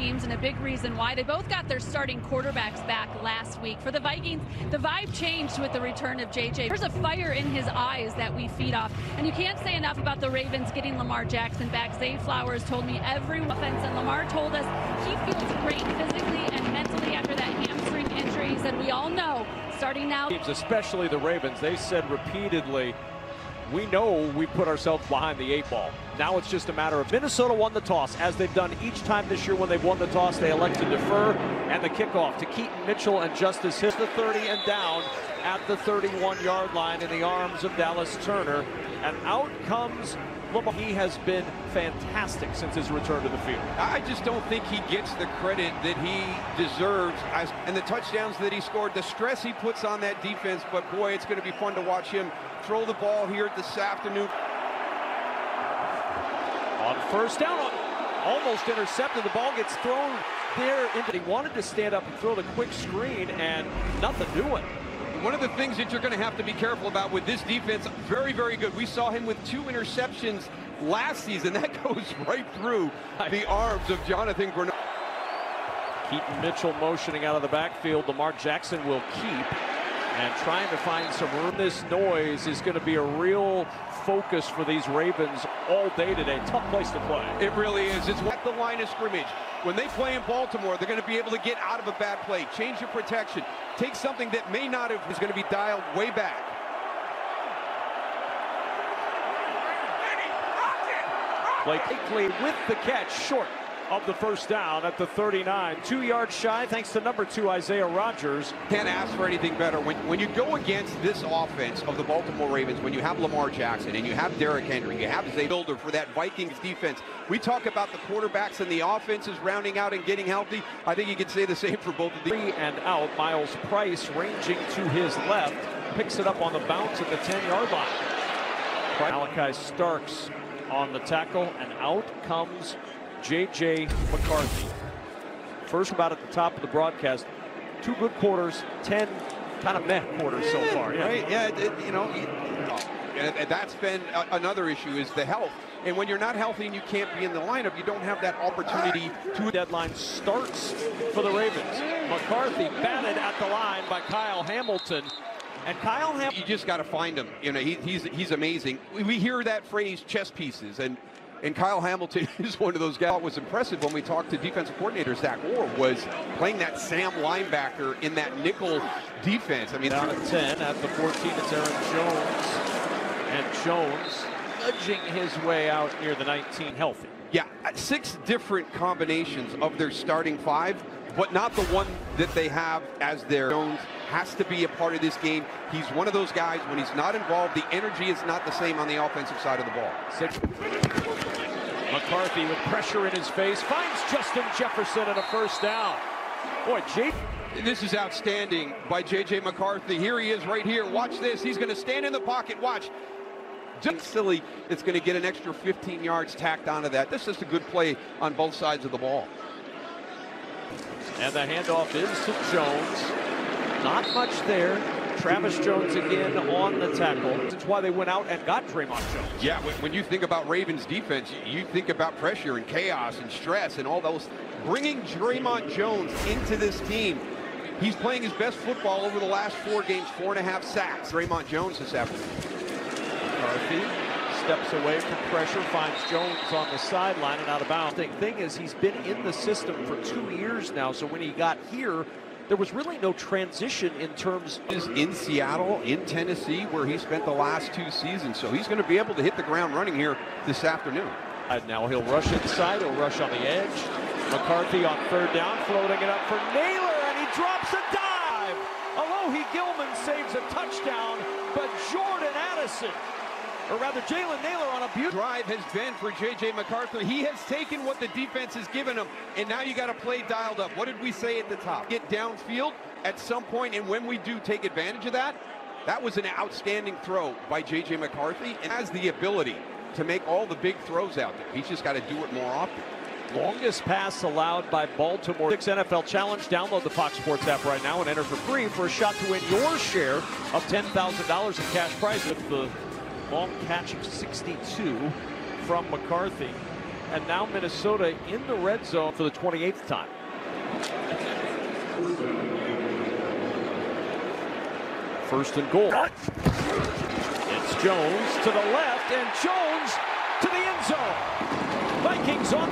teams, and a big reason why. They both got their starting quarterbacks back last week. For the Vikings, the vibe changed with the return of JJ. There's a fire in his eyes that we feed off. And you can't say enough about the Ravens getting Lamar Jackson back. Zay Flowers told me every offense, and Lamar told us he feels great physically and mentally after that hamstring injury. He said, we all know, starting now. Teams, especially the Ravens, they said repeatedly, we know we put ourselves behind the 8 ball. Now it's just a matter of Minnesota won the toss, as they've done each time this year when they've won the toss. They elect to defer, and the kickoff to Keaton Mitchell and Justice hits the 30 and down at the 31-yard line in the arms of Dallas Turner. And out comes Lamar. He has been fantastic since his return to the field. I just don't think he gets the credit that he deserves, and the touchdowns that he scored, the stress he puts on that defense. But boy, it's going to be fun to watch him throw the ball here this afternoon. On first down, almost intercepted. The ball gets thrown there. He wanted to stand up and throw the quick screen, and nothing doing. One of the things that you're going to have to be careful about with this defense, very, very good. We saw him with 2 interceptions last season. That goes right through the arms of Jonathan Grenard. Keaton Mitchell motioning out of the backfield. Lamar Jackson will keep, and trying to find some room. This noise is going to be a real focus for these Ravens all day today. Tough place to play. It really is. It's at the line of scrimmage. When they play in Baltimore, they're going to be able to get out of a bad play, change your protection, take something that may not have, is going to be dialed way back. Blakely with the catch, short of the first down at the 39. 2 yards shy, thanks to number 2, Isaiah Rodgers. Can't ask for anything better. When you go against this offense of the Baltimore Ravens, when you have Lamar Jackson and you have Derrick Henry, you have Zay Builder for that Vikings defense. We talk about the quarterbacks and the offenses rounding out and getting healthy. I think you could say the same for both of these. 3 and out, Miles Price ranging to his left, picks it up on the bounce at the 10-yard line. Malachi Starks on the tackle, and out comes J.J. McCarthy. First about at the top of the broadcast. 2 good quarters, 10 kind of meh quarters so far. Yeah. Right, yeah, and that's been another issue, is the health. And when you're not healthy and you can't be in the lineup, you don't have that opportunity to. Deadline starts for the Ravens. McCarthy batted at the line by Kyle Hamilton. And Kyle Hamilton, you just got to find him. You know, he's amazing. We hear that phrase, chess pieces, and Kyle Hamilton is one of those guys. What was impressive when we talked to defensive coordinator Zach Orr was playing that Sam linebacker in that nickel defense. I mean, down at 10 at the 14, it's Aaron Jones, and Jones nudging his way out near the 19, healthy. Yeah, 6 different combinations of their starting 5, but not the one that they have as their Jones has to be a part of this game. He's one of those guys, when he's not involved, the energy is not the same on the offensive side of the ball. 6. McCarthy with pressure in his face finds Justin Jefferson and a first down. Boy, this is outstanding by J.J. McCarthy. Here he is right here. Watch this. He's going to stand in the pocket. Watch. Just silly. It's going to get an extra 15 yards tacked onto that. This is a good play on both sides of the ball. And the handoff is to Jones. Not much there. Travis Jones again on the tackle. That's why they went out and got Draymond Jones. Yeah, when you think about Ravens defense, you think about pressure and chaos and stress and all those. Bringing Draymond Jones into this team, he's playing his best football over the last 4 games, 4.5 sacks. Draymond Jones this afternoon. McCarthy steps away from pressure, finds Jones on the sideline and out of bounds. The thing is, he's been in the system for 2 years now, so when he got here, there was really no transition in terms of in Seattle, in Tennessee, where he spent the last 2 seasons. So he's going to be able to hit the ground running here this afternoon. Now he'll rush inside, he'll rush on the edge. McCarthy on 3rd down, floating it up for Naylor, and he drops a dive. Alohi Gilman saves a touchdown, but Jordan Addison, or rather Jalen Naylor, on a beautiful drive has been for J.J. McCarthy. He has taken what the defense has given him, and now you got to play dialed up. What did we say at the top? Get downfield at some point, and when we do take advantage of that, that was an outstanding throw by J.J. McCarthy, and has the ability to make all the big throws out there. He's just got to do it more often. Longest pass allowed by Baltimore. 6 NFL Challenge. Download the Fox Sports app right now and enter for free for a shot to win your share of $10,000 in cash prize with the long catch of 62 from McCarthy. and now Minnesota in the red zone for the 28th time. First and goal. It's Jones to the left, and Jones to the end zone. Vikings on.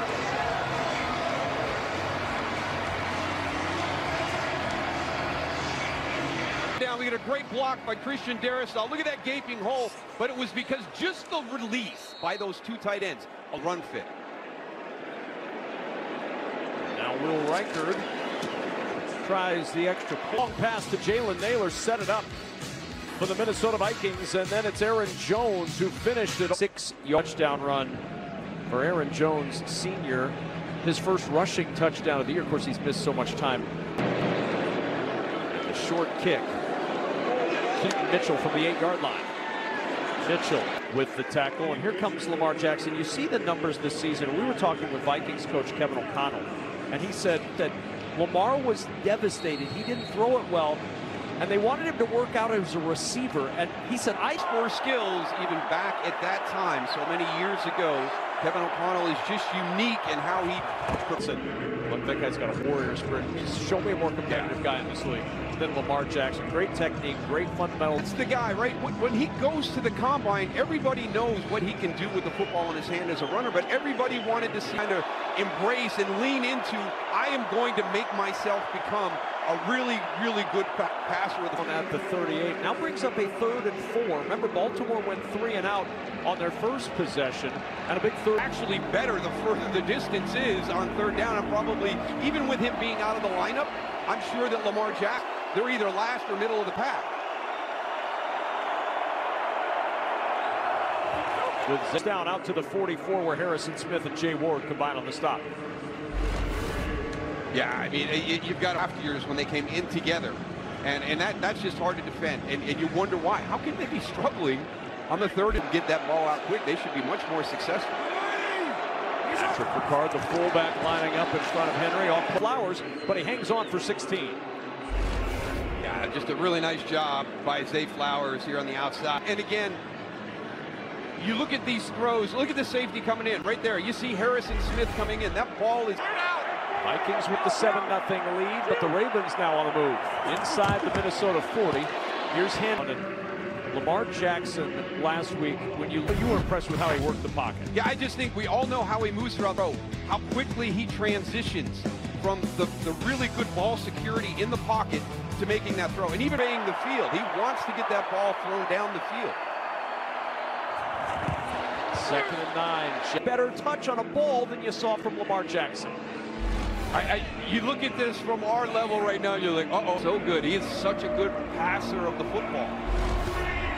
Down, we get a great block by Christian Darrisaw. Look at that gaping hole, but it was because just the release by those two tight ends, a run fit. Now Will Reichard tries the extra long pass to Jalen Naylor, set it up for the Minnesota Vikings, and then it's Aaron Jones who finished it. 6-yard touchdown run for Aaron Jones, senior. His first rushing touchdown of the year. Of course, he's missed so much time. And the short kick. Keaton Mitchell from the 8-yard line. Mitchell with the tackle, and here comes Lamar Jackson. You see the numbers this season. We were talking with Vikings coach Kevin O'Connell, and he said that Lamar was devastated. He didn't throw it well, and they wanted him to work out as a receiver. And he said, I more skills even back at that time, so many years ago. Kevin O'Connell is just unique in how he puts it. Look, that guy's got a warrior spirit. Just show me a more competitive guy in this league than Lamar Jackson. Great technique, great fundamentals. It's the guy, right? When he goes to the combine, everybody knows what he can do with the football in his hand as a runner, but everybody wanted to see, kind of embrace and lean into, I am going to make myself become a really, really good passer with the at the 38. Now brings up a 3rd and 4. Remember, Baltimore went 3 and out on their first possession, and a big third. Actually better the further the distance is on 3rd down, and probably, even with him being out of the lineup, I'm sure that Lamar Jackson, they're either last or middle of the pack. With down out to the 44, where Harrison Smith and Jay Ward combine on the stop. Yeah, I mean, you've got after years when they came in together, and that's just hard to defend, and you wonder why. How can they be struggling on the 3rd and get that ball out quick? They should be much more successful. Patrick Ricard, the fullback, lining up in front of Henry, off Flowers, but he hangs on for 16. Yeah, just a really nice job by Zay Flowers here on the outside. And again, you look at these throws, look at the safety coming in right there. You see Harrison Smith coming in. That ball is out. Vikings with the 7-0 lead, but the Ravens now on the move. Inside the Minnesota 40. Here's Henry. Lamar Jackson last week, when you were impressed with how he worked the pocket. Yeah, I just think we all know how he moves throughout the road, how quickly he transitions from the really good ball security in the pocket to making that throw, and even playing the field. He wants to get that ball thrown down the field. 2nd and 9. Better touch on a ball than you saw from Lamar Jackson. You look at this from our level right now, you're like, uh-oh, so good. He is such a good passer of the football.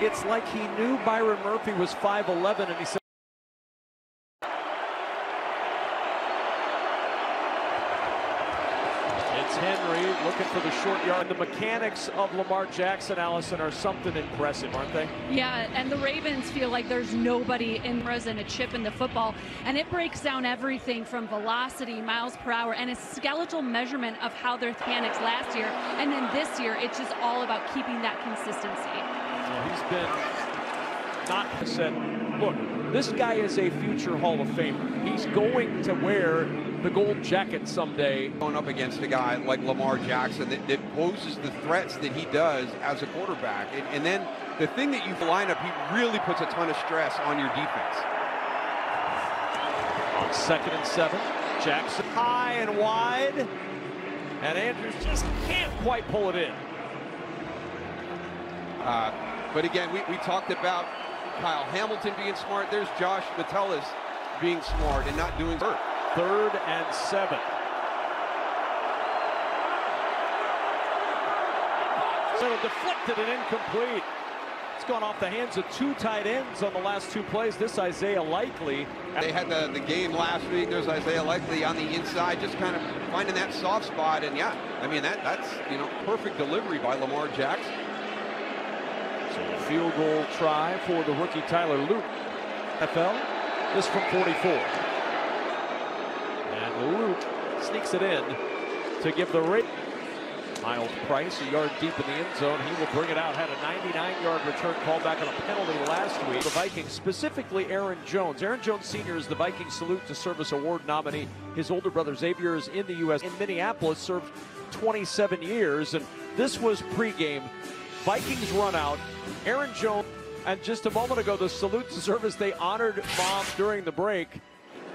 It's like he knew Byron Murphy was 5'11", and he said, it's Henry looking for the short yard. The mechanics of Lamar Jackson, Allison, are something impressive, aren't they? Yeah, and the Ravens feel like there's nobody in and a chip in the football, and it breaks down everything from velocity, miles per hour, and a skeletal measurement of how their mechanics last year, and then this year, it's just all about keeping that consistency. Well, he's been not said, look, this guy is a future Hall of Famer. He's going to wear the gold jacket someday. Going up against a guy like Lamar Jackson that poses the threats that he does as a quarterback. And then the thing that you line up, he really puts a ton of stress on your defense. On 2nd and 7, Jackson high and wide, and Andrews just can't quite pull it in. But again, we talked about Kyle Hamilton being smart. There's Josh Metellus being smart and not doing hurt. 3rd and 7. So deflected and incomplete. It's gone off the hands of 2 tight ends on the last 2 plays. This Isaiah Likely. They had the game last week. There's Isaiah Likely on the inside, just kind of finding that soft spot. And yeah, I mean, that's, you know, perfect delivery by Lamar Jackson. So the field goal try for the rookie Tyler Luke. NFL, this from 44. And Luke sneaks it in to give the Ravens. Miles Price, a yard deep in the end zone. He will bring it out. Had a 99-yard return called back on a penalty last week. The Vikings, specifically Aaron Jones. Aaron Jones Sr. is the Vikings Salute to Service Award nominee. His older brother Xavier is in the U.S. in Minneapolis, served 27 years. And this was pregame. Vikings run out. Aaron Jones, and just a moment ago, the Salute to Service, they honored Mom during the break.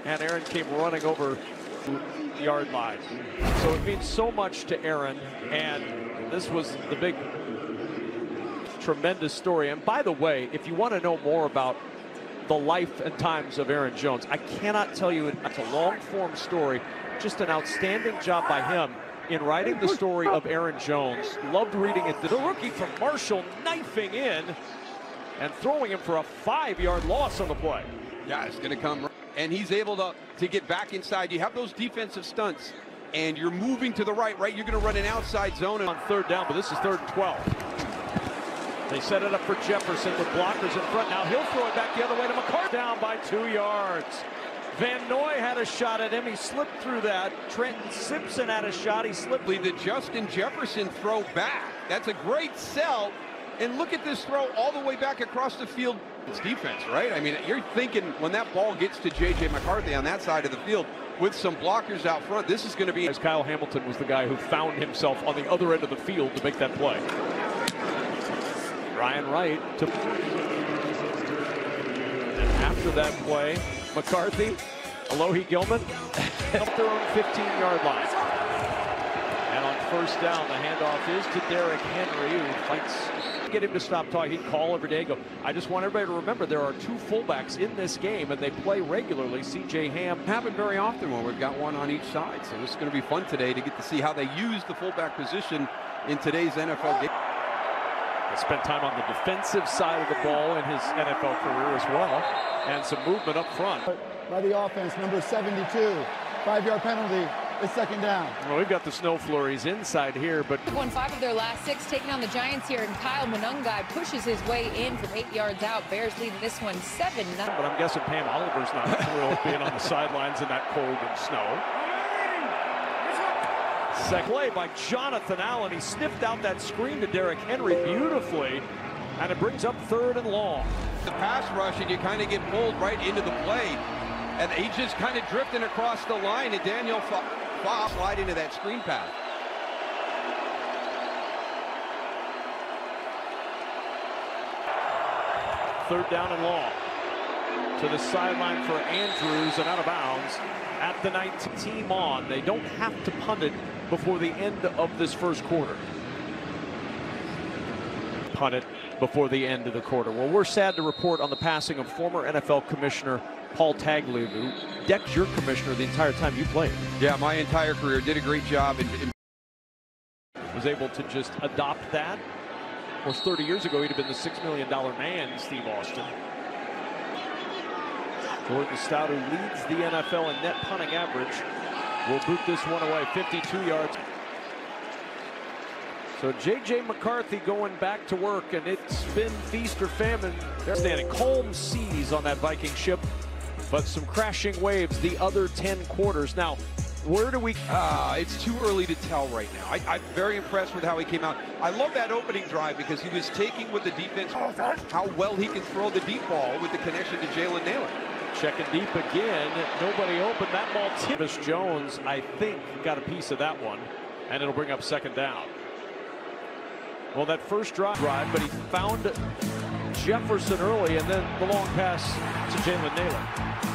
And Aaron came running over the yard line. So it means so much to Aaron, and this was the big, tremendous story. And by the way, if you want to know more about the life and times of Aaron Jones, I cannot tell you, it's a long-form story. Just an outstanding job by him in writing the story of Aaron Jones. Loved reading it. The rookie from Marshall knifing in and throwing him for a 5-yard loss on the play. Yeah, it's going to come. And he's able to get back inside. You have those defensive stunts, and you're moving to the right? You're going to run an outside zone. On third down, but this is 3rd and 12. They set it up for Jefferson with blockers in front. Now he'll throw it back the other way to McCarthy. Down by 2 yards. Van Noy had a shot at him. He slipped through that. Trenton Simpson had a shot. He slipped. The Justin Jefferson throw back. That's a great sell. And look at this throw all the way back across the field. It's defense, right? I mean, you're thinking when that ball gets to J.J. McCarthy on that side of the field with some blockers out front, this is going to be... As Kyle Hamilton was the guy who found himself on the other end of the field to make that play. Ryan Wright to... And after that play, McCarthy, Alohi Gilman, up their own 15-yard line. And on first down, the handoff is to Derrick Henry, who fights... Get him to stop talking. He'd call every day. Go. I just want everybody to remember there are 2 fullbacks in this game, and they play regularly. C.J. Ham happen very often when we've got one on each side. So it's going to be fun today to get to see how they use the fullback position in today's NFL game. He spent time on the defensive side of the ball in his NFL career as well, and some movement up front. By the offense, number 72, 5-yard penalty. It's 2nd down. Well, we've got the snow flurries inside here, but... Won 5 of their last 6, taking on the Giants here, and Kyle Monungai pushes his way in from 8 yards out. Bears leading this one 7-0. But I'm guessing Pam Oliver's not thrilled being on the sidelines in that cold and snow. Second play by Jonathan Allen. He sniffed out that screen to Derrick Henry beautifully, and it brings up 3rd and long. The pass rush, and you kind of get pulled right into the play. And he's just kind of drifting across the line, and Daniel Foss slide into that screen pass. Third down and long. To the sideline for Andrews and out of bounds at the 19. Team on. They don't have to punt it before the end of this first quarter. Punt it before the end of the quarter. Well, we're sad to report on the passing of former NFL Commissioner Paul Tagliabue. Deck's your commissioner the entire time you played. Yeah, my entire career. Did a great job. Was able to just adopt that. Of course, 30 years ago, he'd have been the $6 million man, Steve Austin. Jordan Stout, who leads the NFL in net punting average, will boot this one away, 52 yards. So J.J. McCarthy going back to work, and it's been feast or famine. They're standing calm seas on that Viking ship, but some crashing waves the other 10 quarters. Now, where do we... It's too early to tell right now. I'm very impressed with how he came out. I love that opening drive because he was taking with the defense how well he can throw the deep ball with the connection to Jalen Nailor. Checking deep again. Nobody open. That ball tipped. Jones, I think, got a piece of that one, and it'll bring up 2nd down. Well, that first drive, but he found Jefferson early, and then the long pass to Jalen Nailor.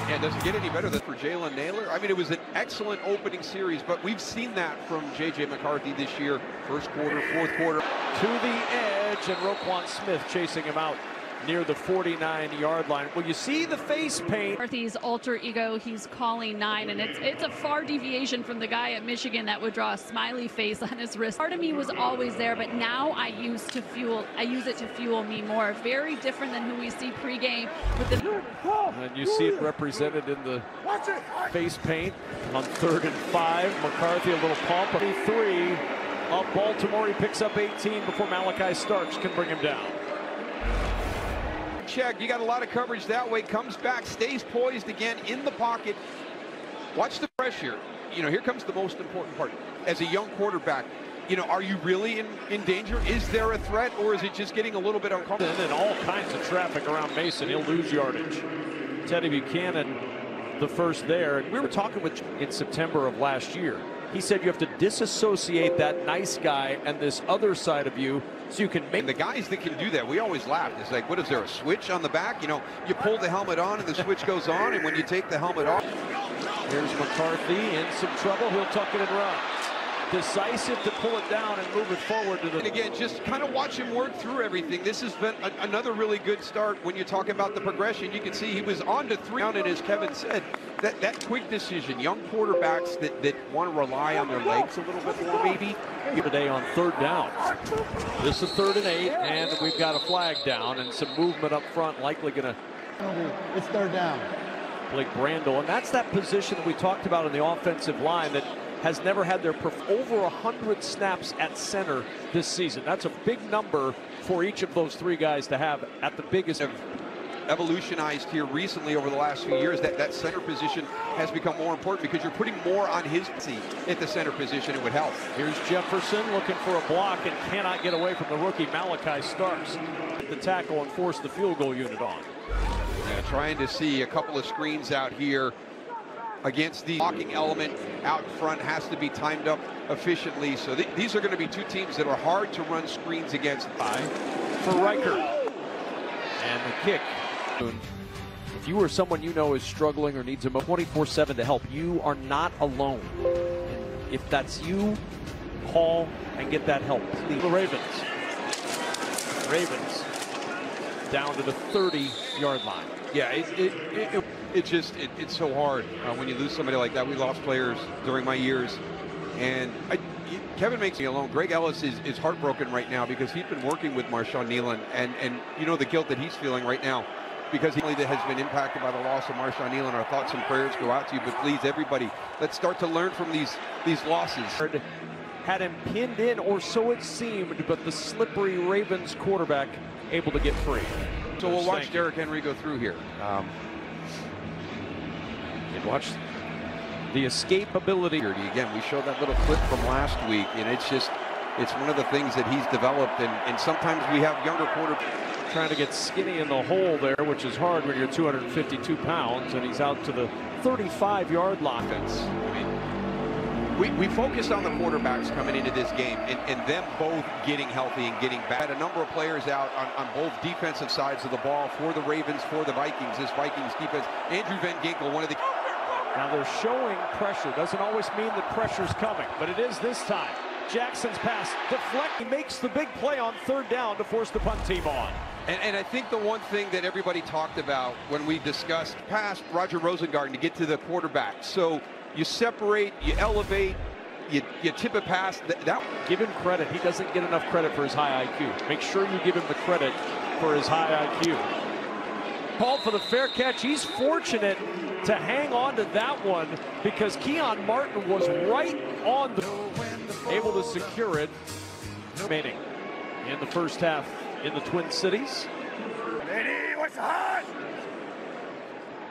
And does it get any better than for Jalen Nailor? I mean, it was an excellent opening series, but we've seen that from J.J. McCarthy this year. First quarter, 4th quarter. To the edge, and Roquan Smith chasing him out near the 49-yard line. Well, you see the face paint. McCarthy's alter ego, he's calling 9, and it's a far deviation from the guy at Michigan that would draw a smiley face on his wrist. Part of me was always there, but now I use it to fuel me more. Very different than who we see pregame with the... And you see it represented in the face paint on 3rd and 5. McCarthy a little pump. 3 of Baltimore. He picks up 18 before Malachi Starks can bring him down. Check, you got a lot of coverage that way, comes back, stays poised again in the pocket. Watch the pressure. You know, here comes the most important part. As a young quarterback, you know, are you really in danger? Is there a threat, or is it just getting a little bit uncomfortable? And all kinds of traffic around Mason. He'll lose yardage. Teddy Buchanan, the first there. And we were talking with in September of last year. He said you have to disassociate that nice guy and this other side of you so you can make. And the guys that can do that, we always laugh. It's like, what is there, a switch on the back? You know, you pull the helmet on and the switch goes on, and when you take the helmet off. Here's McCarthy in some trouble. He'll tuck it and run. Decisive to pull it down and move it forward to the. And again, just kind of watch him work through everything. This has been another really good start. When you talk about the progression, you can see he was on to 3 down, and as Kevin said, that quick decision. Young quarterbacks that want to rely on their legs a little bit more, maybe. Today on 3rd down. This is 3rd and 8, and we've got a flag down and some movement up front, likely going to. It's 3rd down. Blake Brandel, and that's that position that we talked about in the offensive line that has never had their over 100 snaps at center this season. That's a big number for each of those 3 guys to have at the biggest. Evolutionized here recently over the last few years, that center position has become more important because you're putting more on his seat at the center position. It would help. Here's Jefferson looking for a block and cannot get away from the rookie Malachi Starks. The tackle and force the field goal unit on. Yeah, trying to see a couple of screens out here against the blocking element out front has to be timed up efficiently. So these are going to be 2 teams that are hard to run screens against. For Riker. And the kick. If you or someone you know is struggling or needs a 24/7 to help, you are not alone. And if that's you, call and get that help. The Ravens down to the 30-yard line. Yeah, it's so hard when you lose somebody like that. We lost players during my years, and Kevin makes me alone. Greg Ellis is heartbroken right now because he's been working with Marshawn Nealon, and you know the guilt that he's feeling right now because he has been impacted by the loss of Marshawn Nealon. Our thoughts and prayers go out to you, but please, everybody, let's start to learn from these losses. Had him pinned in, or so it seemed, but the slippery Ravens quarterback able to get free. So we'll watch Derrick Henry go through here. And watch the escapability. Again, we showed that little clip from last week, and it's one of the things that he's developed, and sometimes we have younger quarterbacks trying to get skinny in the hole there, which is hard when you're 252 pounds, and he's out to the 35-yard line. I mean, we focused on the quarterbacks coming into this game and them both getting healthy and getting back. A number of players out on both defensive sides of the ball for the Ravens, for the Vikings. This Vikings defense, Andrew Van Ginkel, one of the. Now they're showing pressure. Doesn't always mean that pressure's coming, but it is this time. Jackson's pass deflect. He makes the big play on 3rd down to force the punt team on. And I think the one thing that everybody talked about when we discussed past Roger Rosengarten to get to the quarterback. So you separate, you elevate, you tip a pass. Give him credit. He doesn't get enough credit for his high IQ. Make sure you give him the credit for his high IQ. Called for the fair catch. He's fortunate to hang on to that one because Keon Martin was right on able to secure it. Remaining in the first half in the Twin Cities. Lady, what's hot?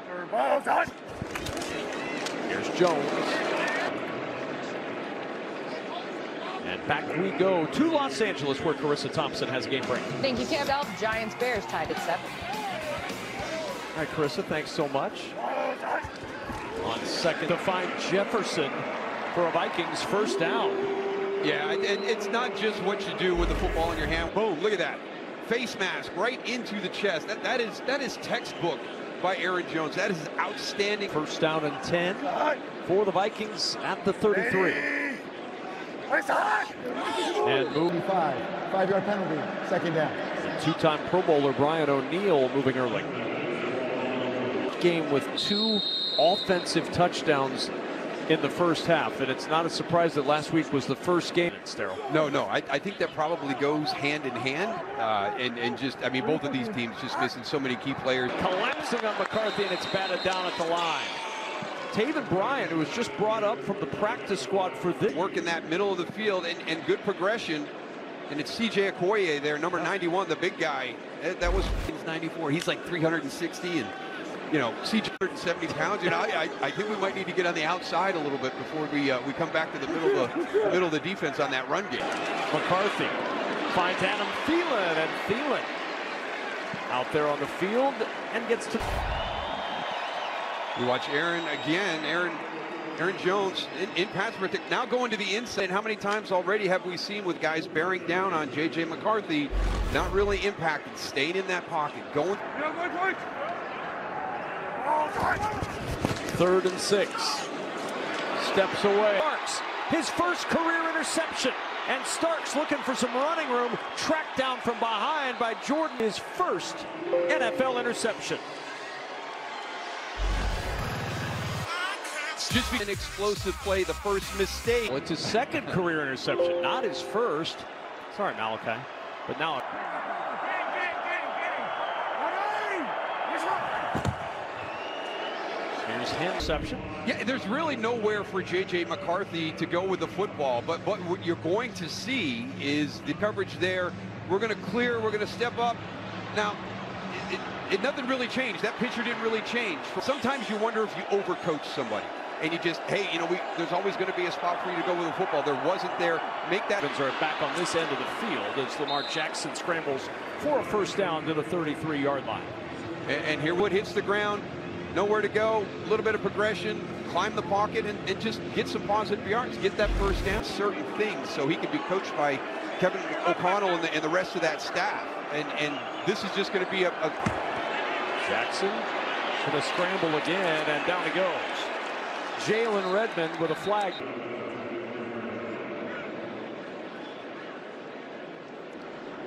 Your balls hot. Here's Jones. And back we go to Los Angeles, where Carissa Thompson has a game break. Thank you, Kev. Giants Bears tied at 7. All right, Carissa, thanks so much. On 2nd to find Jefferson for a Vikings 1st down. Yeah, and it's not just what you do with the football in your hand. Boom, look at that. Face mask right into the chest. That is textbook by Aaron Jones. That is outstanding. 1st down and 10 for the Vikings at the 33. And move. 5-yard penalty, 2nd down. 2-time Pro Bowler Brian O'Neill moving early. Game with 2 offensive touchdowns in the first half, and it's not a surprise that last week was the first game. No, I think that probably goes hand in hand, and just, I mean, both of these teams just missing so many key players. Collapsing on McCarthy, and it's batted down at the line. Taven Bryan, who was just brought up from the practice squad for this. Work in that middle of the field and good progression, and it's CJ Okoye there, number 91, the big guy. That was 94. He's like 360, and you know, CJ 170 pounds. You know, I think we might need to get on the outside a little bit before we come back to the middle of the defense on that run game. McCarthy finds Adam Thielen, and Thielen out there on the field and gets to. You watch Aaron again. Aaron Jones in pass protect, now going to the inside. How many times already have we seen with guys bearing down on J.J. McCarthy, not really impacted, staying in that pocket, going. 3rd and 6. Steps away. Starks, his first career interception. And Starks looking for some running room. Tracked down from behind by Jordan. His first NFL interception. Just an explosive play, the first mistake. Well, it's his second career interception, not his first. Sorry, Malachi. But now. Here's him. Interception. Yeah, there's really nowhere for J.J. McCarthy to go with the football. But what you're going to see is the coverage there. We're going to clear. We're going to step up. Now, nothing really changed. That picture didn't really change. Sometimes you wonder if you overcoach somebody. And you just, hey, you know, there's always going to be a spot for you to go with the football. There wasn't there. Make that. Are back on this end of the field as Lamar Jackson scrambles for a first down to the 33-yard line. And here Wood hits the ground, nowhere to go, a little bit of progression, climb the pocket, and just get some positive yards, get that first down, certain things, so he can be coached by Kevin O'Connell and the rest of that staff. And this is just going to be a Jackson to the scramble again, and down he goes. Jalen Redmond with a flag.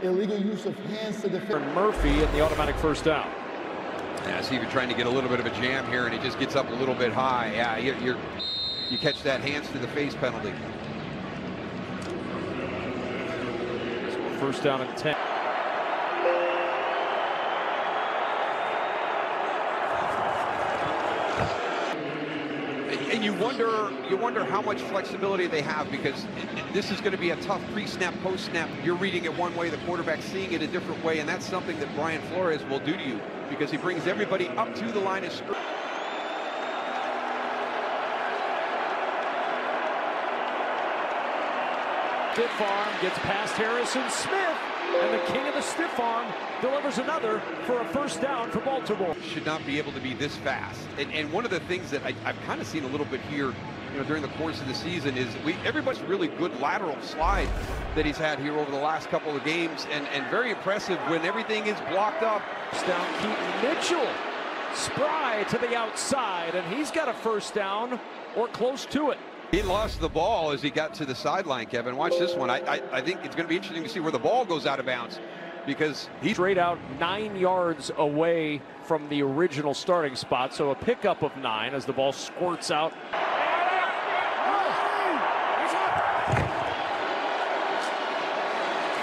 Illegal use of hands to defend. Murphy and the automatic first down. Yeah, see, you're trying to get a little bit of a jam here, and it just gets up a little bit high. Yeah, you catch that hands to the face penalty. So first down and 10. And you wonder how much flexibility they have, because this is going to be a tough pre-snap, post-snap. You're reading it one way, the quarterback's seeing it a different way, and that's something that Brian Flores will do to you, because he brings everybody up to the line of scrimmage. Stiff arm gets past Harrison Smith, and the king of the stiff arm delivers another for a first down for Baltimore. Should not be able to be this fast. And one of the things that I've kind of seen a little bit here, you know, during the course of the season is everybody's really good lateral slide that he's had here over the last couple of games, and very impressive when everything is blocked up. Down Keaton Mitchell, spry to the outside, and he's got a first down or close to it. He lost the ball as he got to the sideline, Kevin. Watch this one. I think it's going to be interesting to see where the ball goes out of bounds, because he's straight out 9 yards away from the original starting spot. So a pickup of 9 as the ball squirts out.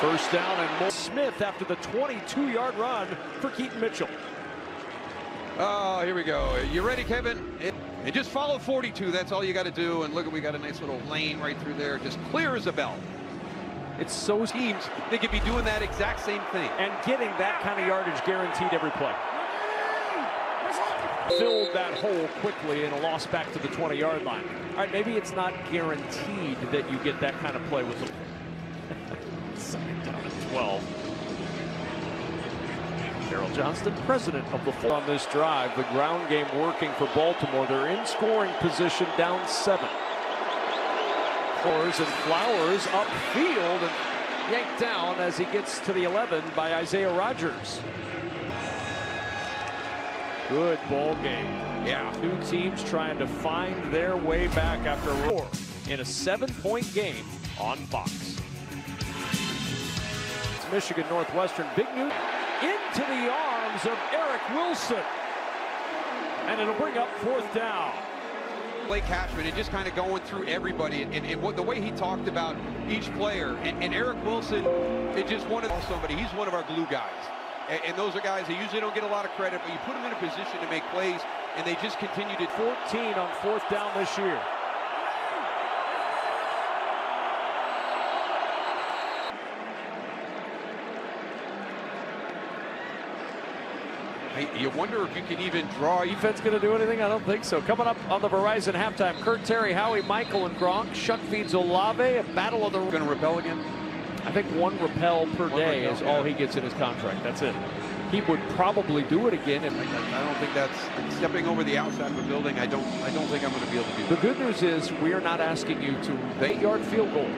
First down and more. Smith after the 22-yard run for Keaton Mitchell. Oh, here we go. You ready, Kevin? And just follow 42. That's all you got to do. And look, we got a nice little lane right through there, just clear as a bell. It's so teams, they could be doing that exact same thing. And getting that kind of yardage guaranteed every play. Filled that hole quickly and a loss back to the 20-yard line. All right, maybe it's not guaranteed that you get that kind of play with them. Second down at 12. Darrell Johnston, president of the Falcons. On this drive, the ground game working for Baltimore. They're in scoring position, down 7. And Flowers upfield and yanked down as he gets to the 11 by Isaiah Rodgers. Good ball game. Yeah, 2 teams trying to find their way back after a roar in a 7-point game on Fox. It's Michigan Northwestern. Big news into the arms of Eric Wilson. And it'll bring up 4th down. Blake Cashman and just kind of going through everybody and what the way he talked about each player, and Eric Wilson is just one of somebody. He's one of our glue guys, and those are guys that usually don't get a lot of credit, but you put them in a position to make plays, and they just continue to. 14 on 4th down this year. You wonder if you can even draw. Defense going to do anything? I don't think so. Coming up on the Verizon halftime, Kurt, Terry, Howie, Michael, and Gronk. Shuck feeds Olave. A battle of the... Going to repel again? I think one repel per day is all he gets in his contract. That's it. He would probably do it again. If I don't think that's stepping over the outside of a building. I don't think I'm going to be able to do that. The good news is we are not asking you to 8-yard field goal.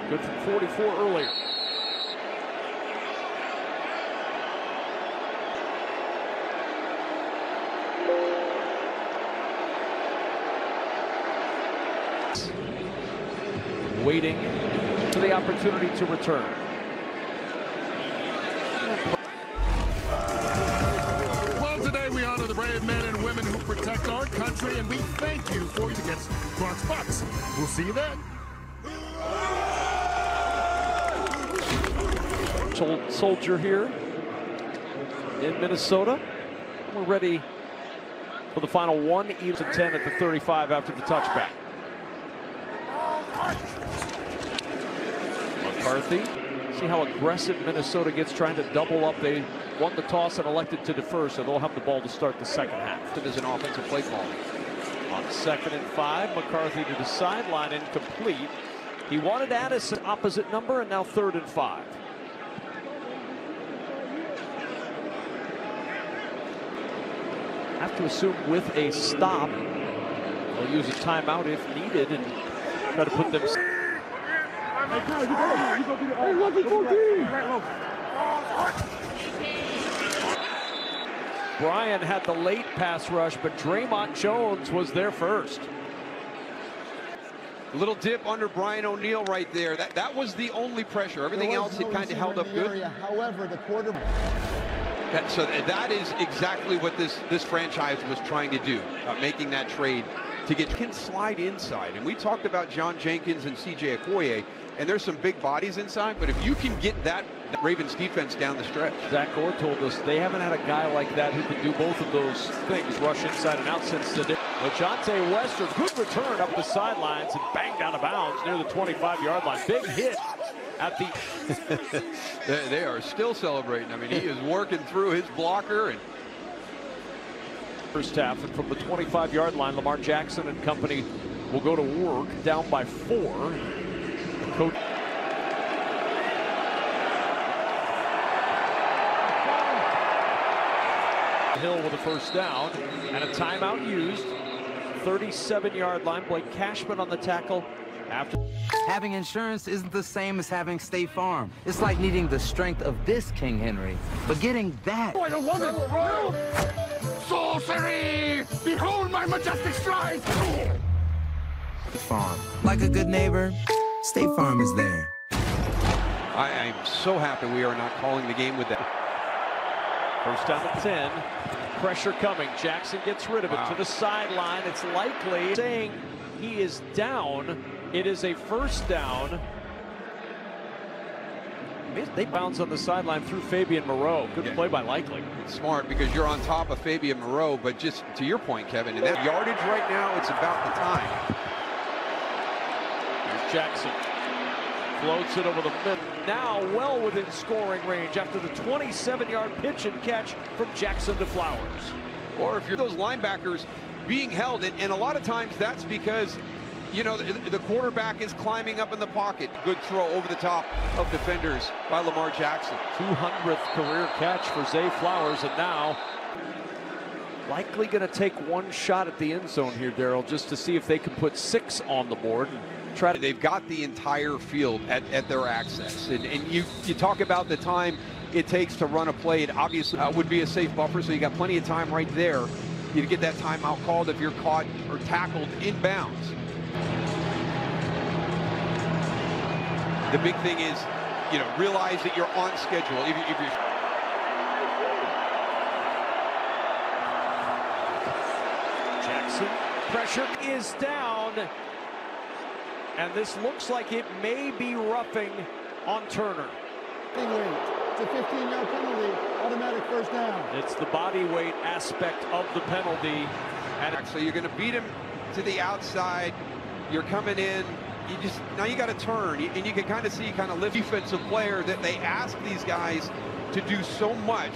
Good from 44 earlier. Waiting for the opportunity to return. Well, today we honor the brave men and women who protect our country, and we thank you for it against Gronk's Bucks. We'll see you then. Soldier here in Minnesota. We're ready for the final 1-10 at the 35 after the touchback. McCarthy. See how aggressive Minnesota gets trying to double up. They won the toss and elected to defer, so they'll have the ball to start the second half. It is an offensive play call. On 2nd and 5, McCarthy to the sideline, incomplete. He wanted Addison opposite number, and now 3rd and 5. Have to assume with a stop, they'll use a timeout if needed and try to put them. Brian had the late pass rush, but Draymond Jones was there first. A little dip under Brian O'Neill right there. That was the only pressure. Everything else had kind of held up good. However, the quarterback. So that is exactly what this franchise was trying to do, making that trade to get can slide inside. And we talked about John Jenkins and C.J. Okoye, and there's some big bodies inside. But if you can get that Ravens defense down the stretch. Zach Gore told us they haven't had a guy like that who can do both of those things, rush inside and out since the LaJonte Wester, good return up the sidelines and banged out of bounds near the 25-yard line. Big hit at the... They are still celebrating. I mean, he is working through his blocker. And first half, and from the 25-yard line, Lamar Jackson and company will go to work, down by 4. Coach Hill with a first down and a timeout used. 37-yard line. Blake Cashman on the tackle after. Having insurance isn't the same as having State Farm. It's like needing the strength of this King Henry, but getting that. Oh, I don't want it. Sorcery! Behold my majestic stride! Farm. Like a good neighbor, State Farm is there. I am so happy we are not calling the game with that. First down at 10. Pressure coming. Jackson gets rid of it to the sideline. It's likely saying he is down. It is a first down. They bounce on the sideline through Fabian Moreau. Good play by Likely. It's smart because you're on top of Fabian Moreau, but just to your point, Kevin, in that yardage right now, it's about the time. Here's Jackson. Floats it over the middle. Now well within scoring range after the 27-yard pitch and catch from Jackson to Flowers. Or if you're those linebackers being held, and a lot of times that's because, you know, the quarterback is climbing up in the pocket. Good throw over the top of defenders by Lamar Jackson. 200th career catch for Zay Flowers, and now likely going to take one shot at the end zone here, Darryl, just to see if they can put 6 on the board. They've got the entire field at their access, and you talk about the time it takes to run a play. It obviously would be a safe buffer, so you got plenty of time right there to get that timeout called if you're caught or tackled in bounds. The big thing is, you know, realize that you're on schedule. If you're Jackson, pressure is down. And this looks like it may be roughing on Turner. It's a 15-yard penalty, automatic first down. It's the body weight aspect of the penalty. And so you're going to beat him to the outside. You're coming in. Now you got to turn, and you can kind of see lift defensive player that they ask these guys to do so much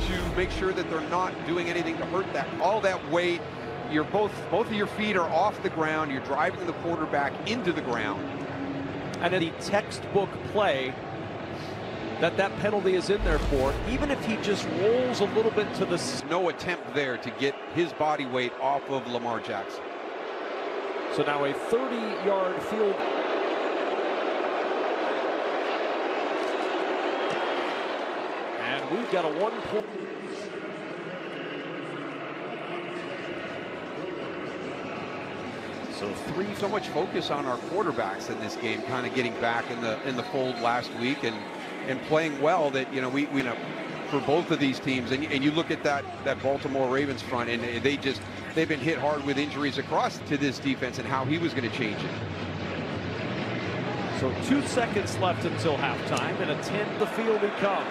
to make sure that they're not doing anything to hurt that. All that weight, you're both of your feet are off the ground. You're driving the quarterback into the ground. And in the textbook play that penalty is in there for, even if he just rolls a little bit to the... No attempt there to get his body weight off of Lamar Jackson. So now a 30-yard field. And we've got a 1 point. So much focus on our quarterbacks in this game, kind of getting back in the fold last week and playing well, that, you know, we for both of these teams, and you look at that Baltimore Ravens front, and they've been hit hard with injuries across to this defense, and how he was going to change it. So 2 seconds left until halftime, and attend the field he comes.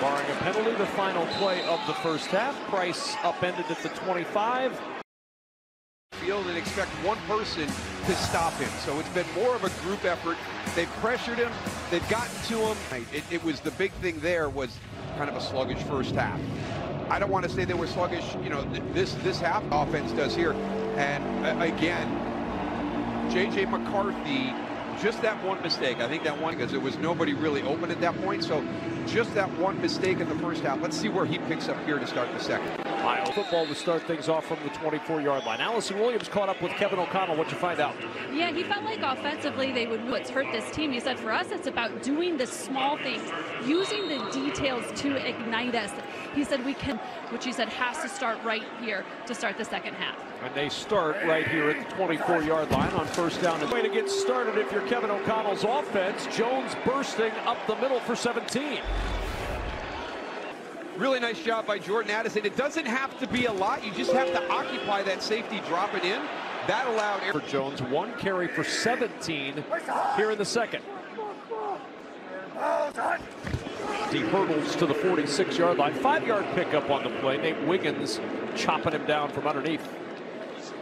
Barring a penalty, the final play of the first half. Price upended at the 25. Field and expect one person to stop him. So it's been more of a group effort. They've pressured him. They've gotten to him. It was the big thing there was kind of a sluggish first half. I don't want to say they were sluggish, you know, this half offense does here. And again, J.J. McCarthy, just that one mistake. I think that one, because there was nobody really open at that point. So just that one mistake in the first half. Let's see where he picks up here to start the second. Iowa football to start things off from the 24-yard line. Allison Williams caught up with Kevin O'Connell. What'd you find out? Yeah, he felt like offensively they would what's hurt this team. He said for us it's about doing the small things, using the details to ignite us. He said we can, which he said has to start right here to start the second half. And they start right here at the 24-yard line on first down. The way to get started if you're Kevin O'Connell's offense. Jones bursting up the middle for 17. Really nice job by Jordan Addison. It doesn't have to be a lot. You just have to occupy that safety, drop it in. That allowed for Jones. 1 carry for 17 here in the second. He hurdles to the 46-yard line. 5-yard pickup on the play. Nate Wiggins chopping him down from underneath.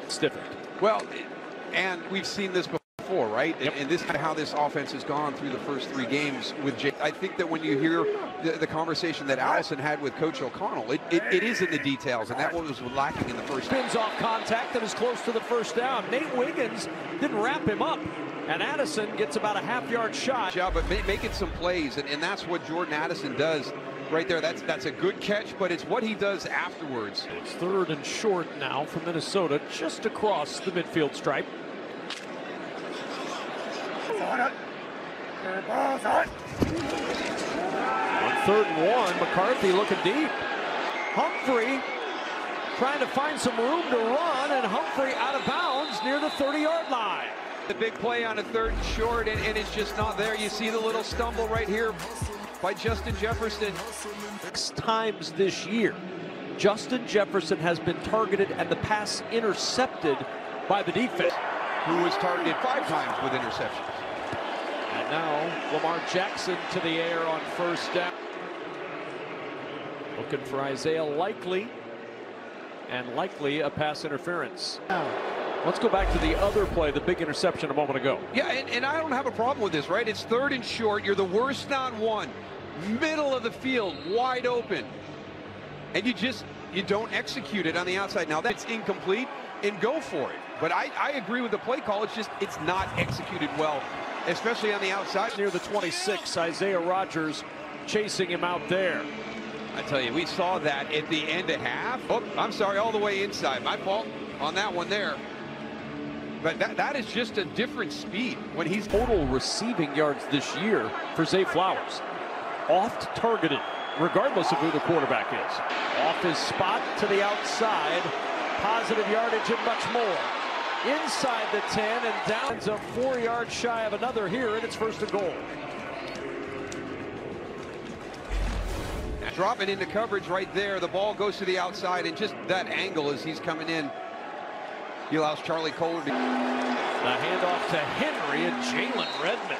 Stiffened. Well, and we've seen this before, right? Yep. And this is how this offense has gone through the first 3 games with Jay. I think that when you hear the conversation that Allison had with Coach O'Connell, it is in the details, and that one was lacking in the first. Spins off contact and is close to the first down. Nate Wiggins didn't wrap him up, and Addison gets about a half-yard shot. Yeah, but making some plays, and that's what Jordan Addison does right there. That's a good catch, but it's what he does afterwards. It's 3rd and short now for Minnesota, just across the midfield stripe. On 3rd and 1, McCarthy looking deep. Humphrey trying to find some room to run, and Humphrey out of bounds near the 30-yard line. The big play on a 3rd and short, and it's just not there. You see the little stumble right here by Justin Jefferson. 6 times this year, Justin Jefferson has been targeted and the pass intercepted by the defense. Who was targeted 5 times with interceptions. And now Lamar Jackson to the air on first down. Looking for Isaiah Likely, and likely a pass interference. Let's go back to the other play, the big interception a moment ago. Yeah, and I don't have a problem with this, right? It's 3rd and short. You're the worst on 1. Middle of the field, wide open. And you don't execute it on the outside. Now that's incomplete, and go for it. But I agree with the play call. It's not executed well, especially on the outside. Near the 26, Isaiah Rodgers chasing him out there. I tell you, we saw that at the end of half. Oh, I'm sorry, all the way inside. My fault on that one there. But that is just a different speed when he's total receiving yards this year for Zay Flowers. Oft targeted, regardless of who the quarterback is. Off his spot to the outside. Positive yardage and much more. Inside the 10 and down. It's a 4 yards shy of another here, and it's 1st and goal. Dropping into coverage right there. The ball goes to the outside, and just that angle as he's coming in, he allows Charlie Cole to... The handoff to Henry and Jalen Redmond.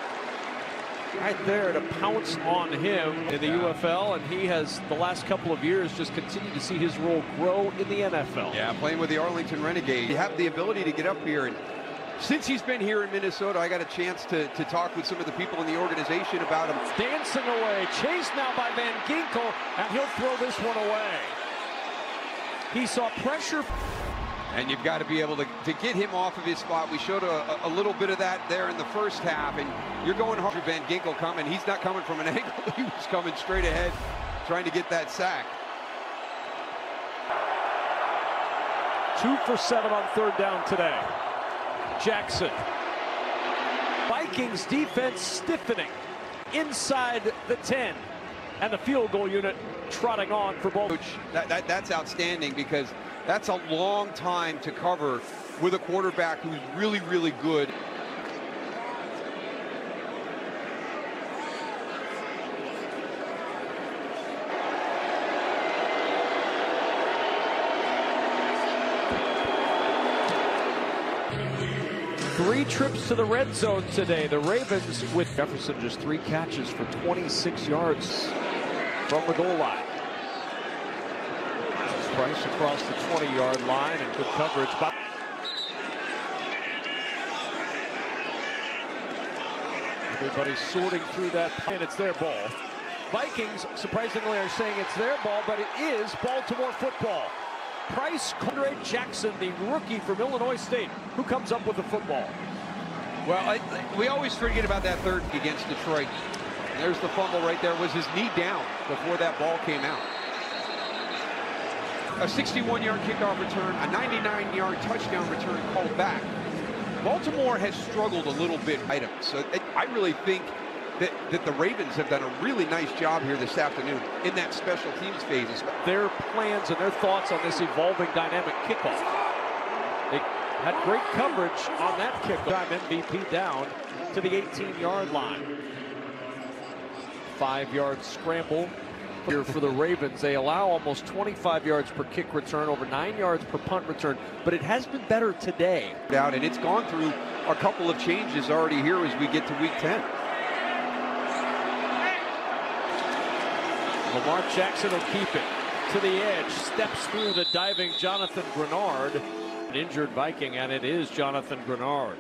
Right there to pounce on him in the UFL, and he has, the last couple of years, just continued to see his role grow in the NFL. Yeah, playing with the Arlington Renegades. You have the ability to get up here, and Since he's been here in Minnesota, I got a chance to talk with some of the people in the organization about him. Dancing away, chased now by Van Ginkel, and he'll throw this one away. He saw pressure. And you've got to be able to get him off of his spot. We showed a little bit of that there in the first half, and you're going hard. Van Ginkel coming. He's not coming from an angle. He was coming straight ahead, trying to get that sack. 2 for 7 on 3rd down today. Jackson. Vikings defense stiffening inside the 10. And the field goal unit trotting on for both. That's outstanding, because that's a long time to cover with a quarterback who's really, really good. Three trips to the red zone today. The Ravens with Jefferson, just 3 catches for 26 yards from the goal line. Price across the 20-yard line, and good coverage. Everybody's sorting through that, and it's their ball. Vikings, surprisingly, are saying it's their ball, but it is Baltimore football. Price, Conrad Jackson, the rookie from Illinois State, who comes up with the football. Well, we always forget about that third against Detroit. And there's the fumble right there. Was his knee down before that ball came out? A 61-yard kickoff return, a 99-yard touchdown return called back. Baltimore has struggled a little bit items, so I really think that the Ravens have done a really nice job here this afternoon in that special teams phases. Their plans and their thoughts on this evolving dynamic kickoff. They had great coverage on that kickoff. MVP down to the 18-yard line. 5-yard scramble here for the Ravens. They allow almost 25 yards per kick return, over 9 yards per punt return, but it has been better today. And it's gone through a couple of changes already here as we get to week 10. Lamar Jackson will keep it to the edge, steps through the diving Jonathan Grenard, an injured Viking, and it is Jonathan Grenard.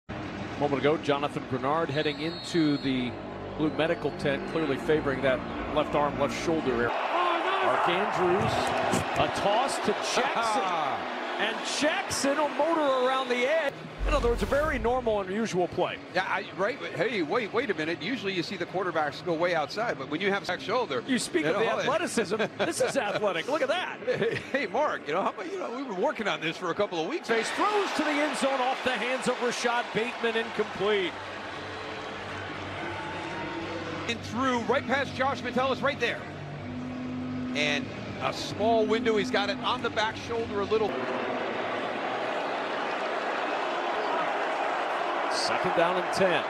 A moment ago, Jonathan Grenard heading into the blue medical tent, clearly favoring that left arm, left shoulder area. Mark Andrews, a toss to Jackson, and Jackson will motor around the edge. In other words, a very normal and unusual play. Yeah, right. Hey, wait a minute. Usually you see the quarterbacks go way outside, but when you have back shoulder, you speak of the athleticism. This is athletic. Look at that. Hey, Mark. How about we've been working on this for a couple of weeks. Face throws to the end zone off the hands of Rashad Bateman, incomplete. And through right past Josh Metellus, right there, and a small window. He's got it on the back shoulder a little. 2nd down and 10.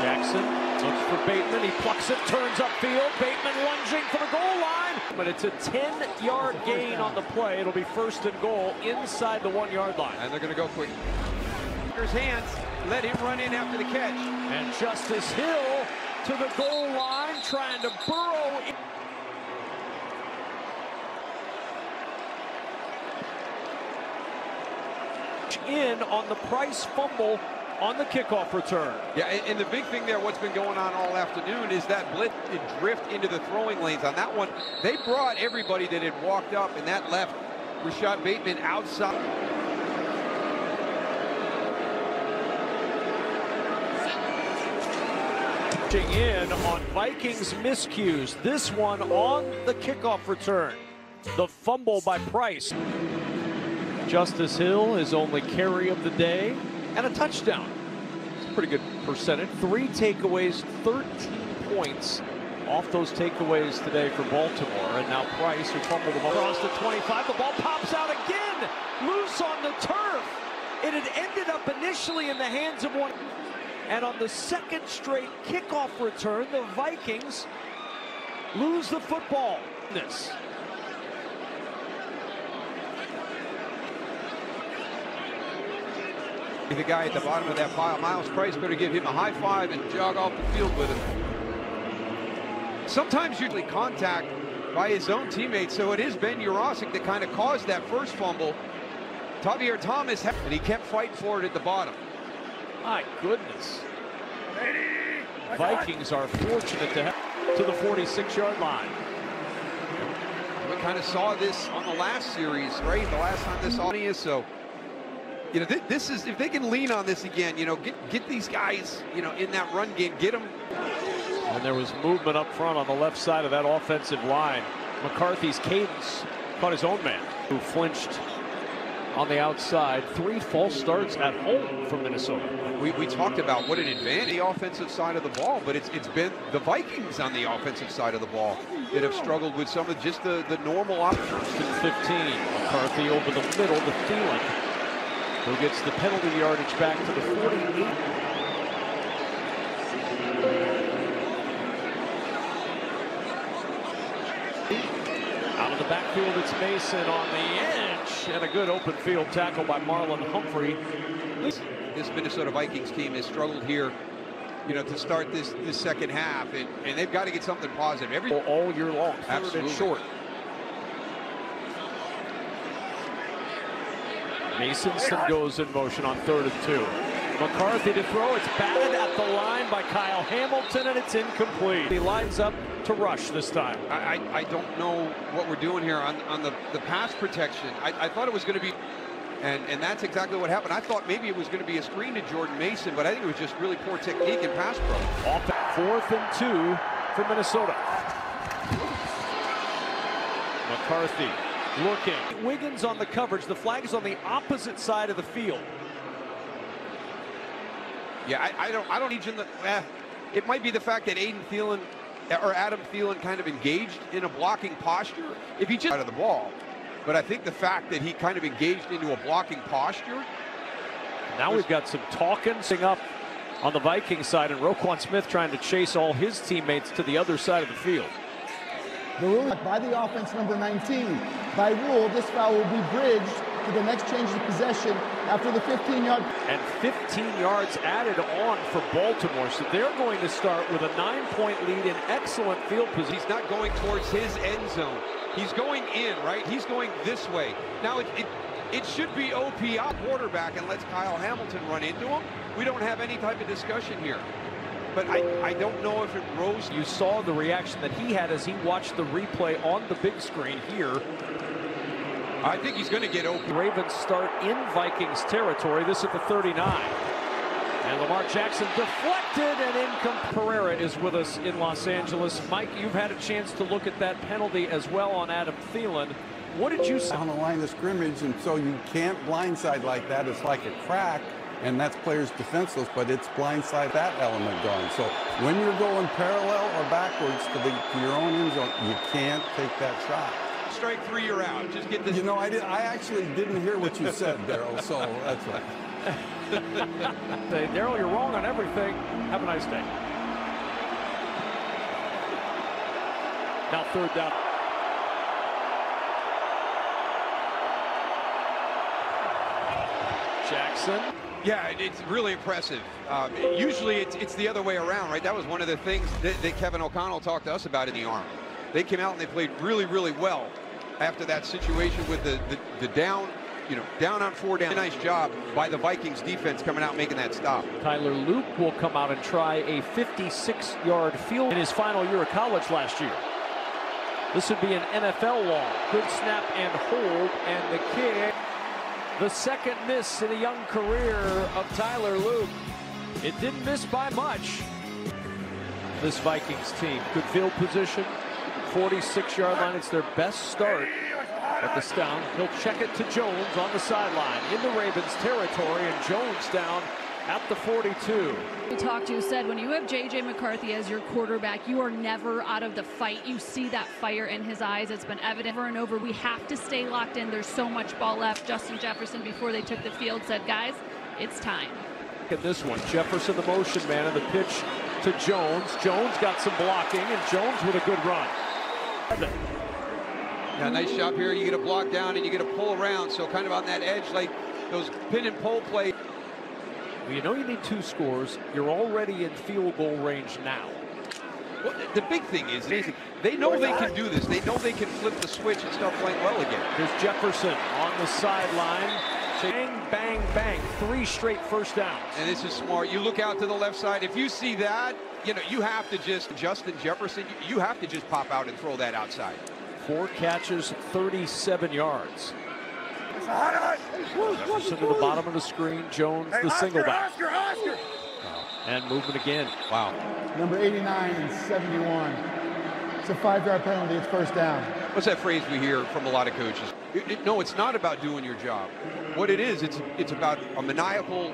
Jackson looks for Bateman. He plucks it, turns upfield. Bateman lunging for the goal line. But it's a 10-yard gain on the play. It'll be 1st and goal inside the 1-yard line. And they're going to go quick. Hands, let him run in after the catch. And Justice Hill to the goal line, trying to burrow in. On the Price fumble on the kickoff return. Yeah, and the big thing there, what's been going on all afternoon, is that blitz and drift into the throwing lanes. On that one, they brought everybody that had walked up, and that left Rashad Bateman outside. In on Vikings miscues. This one on the kickoff return. The fumble by Price. Justice Hill, his only carry of the day, and a touchdown. It's a pretty good percentage. 3 takeaways, 13 points off those takeaways today for Baltimore. And now Price, who fumbled the ball across the 25. The ball pops out again, loose on the turf. It had ended up initially in the hands of one. And on the 2nd straight kickoff return, the Vikings lose the football. The guy at the bottom of that pile, Miles Price, better give him a high five and jog off the field with him. Sometimes usually contact by his own teammates. So it is Ben Jurasik that kind of caused that first fumble. Tavierre Thomas, and he kept fighting for it at the bottom. My goodness. Vikings are fortunate to have to the 46-yard line. We kind of saw this on the last series, right? The last time this audience. So, you know, this is, if they can lean on this again, you know, get these guys, you know, in that run game, get them. And there was movement up front on the left side of that offensive line. McCarthy's cadence caught his own man, who flinched on the outside. 3 false starts at home for Minnesota. We talked about what an advantage the offensive side of the ball, but it's been the Vikings on the offensive side of the ball that have struggled with some of just the normal options. 15. McCarthy over the middle to Thielen, who gets the penalty yardage back to the 48. Out of the backfield, it's Mason on the edge, and a good open field tackle by Marlon Humphrey. This Minnesota Vikings team has struggled here, you know, to start this second half, and they've got to get something positive all year long. Third and short. Mason goes in motion on 3rd and 2. McCarthy to throw. It's batted at the line by Kyle Hamilton, and it's incomplete. He lines up to rush this time. I don't know what we're doing here on the pass protection. I thought it was going to be, and that's exactly what happened. I thought maybe it was going to be a screen to Jordan Mason, but I think it was just really poor technique and pass pro. Off 4th and 2 for Minnesota. McCarthy looking. Wiggins on the coverage. The flag is on the opposite side of the field. Yeah, I don't need you in the. It might be the fact that Adam Thielen kind of engaged in a blocking posture. If he just out of the ball, but I think the fact that he kind of engaged into a blocking posture. Now we've got some talking up on the Vikings side, and Roquan Smith trying to chase all his teammates to the other side of the field. The rule by the offense, number 19. By rule, this foul will be bridged to the next change of possession after the 15-yard. And 15 yards added on for Baltimore, so they're going to start with a 9-point lead in excellent field position. He's not going towards his end zone. He's going in, right? He's going this way. Now it should be OPI quarterback and lets Kyle Hamilton run into him. We don't have any type of discussion here. But I don't know if it rose. You saw the reaction that he had as he watched the replay on the big screen here. I think he's going to get open. Ravens start in Vikings territory. This at the 39. And Lamar Jackson deflected and incomplete. Pereira is with us in Los Angeles. Mike, you've had a chance to look at that penalty as well on Adam Thielen. What did you say? On the line of scrimmage, and so you can't blindside like that. It's like a crack, and that's players defenseless, but it's blindside that element gone. So when you're going parallel or backwards to your own end zone, you can't take that shot. Strike 3, you're out. Just get this. You know, I actually didn't hear what you said, Daryl, so that's right. Daryl, you're wrong on everything. Have a nice day. Now 3rd down. Jackson. Yeah, it's really impressive. Usually it's the other way around, right? That was one of the things that Kevin O'Connell talked to us about in the Army. They came out and they played really, really well after that situation with the down, you know, down on 4 down. Nice job by the Vikings defense coming out making that stop. Tyler Luke will come out and try a 56-yard field in his final year of college last year. This would be an NFL long. Good snap and hold, and the kick. The second miss in a young career of Tyler Luke. It didn't miss by much. This Vikings team, good field position, 46-yard line. It's their best start at the down. He'll check it to Jones on the sideline in the Ravens territory, and Jones down at the 42. We talked to said when you have J.J. McCarthy as your quarterback, you are never out of the fight. You see that fire in his eyes. It's been evident over and over. We have to stay locked in. There's so much ball left. Justin Jefferson, before they took the field, said, guys, it's time. Look at this one. Jefferson, the motion man, and the pitch to Jones. Jones got some blocking, and Jones with a good run. Yeah, nice job here. You get a block down and you get a pull around. So kind of on that edge, like those pin and pull play. Well, you know you need 2 scores. You're already in field goal range now. Well, the big thing is they know they can do this. They know they can flip the switch and start playing well again. Here's Jefferson on the sideline. Bang, bang, bang. 3 straight first downs. And this is smart. You look out to the left side. If you see that, you have to just, Justin Jefferson, you have to just pop out and throw that outside. 4 catches, 37 yards. Jefferson to the bottom of the screen. Jones, the single back. Oscar. And movement again. Wow. Number 89 and 71. It's a 5-yard penalty. It's first down. What's that phrase we hear from a lot of coaches? No, it's not about doing your job. What it is, it's about a maniacal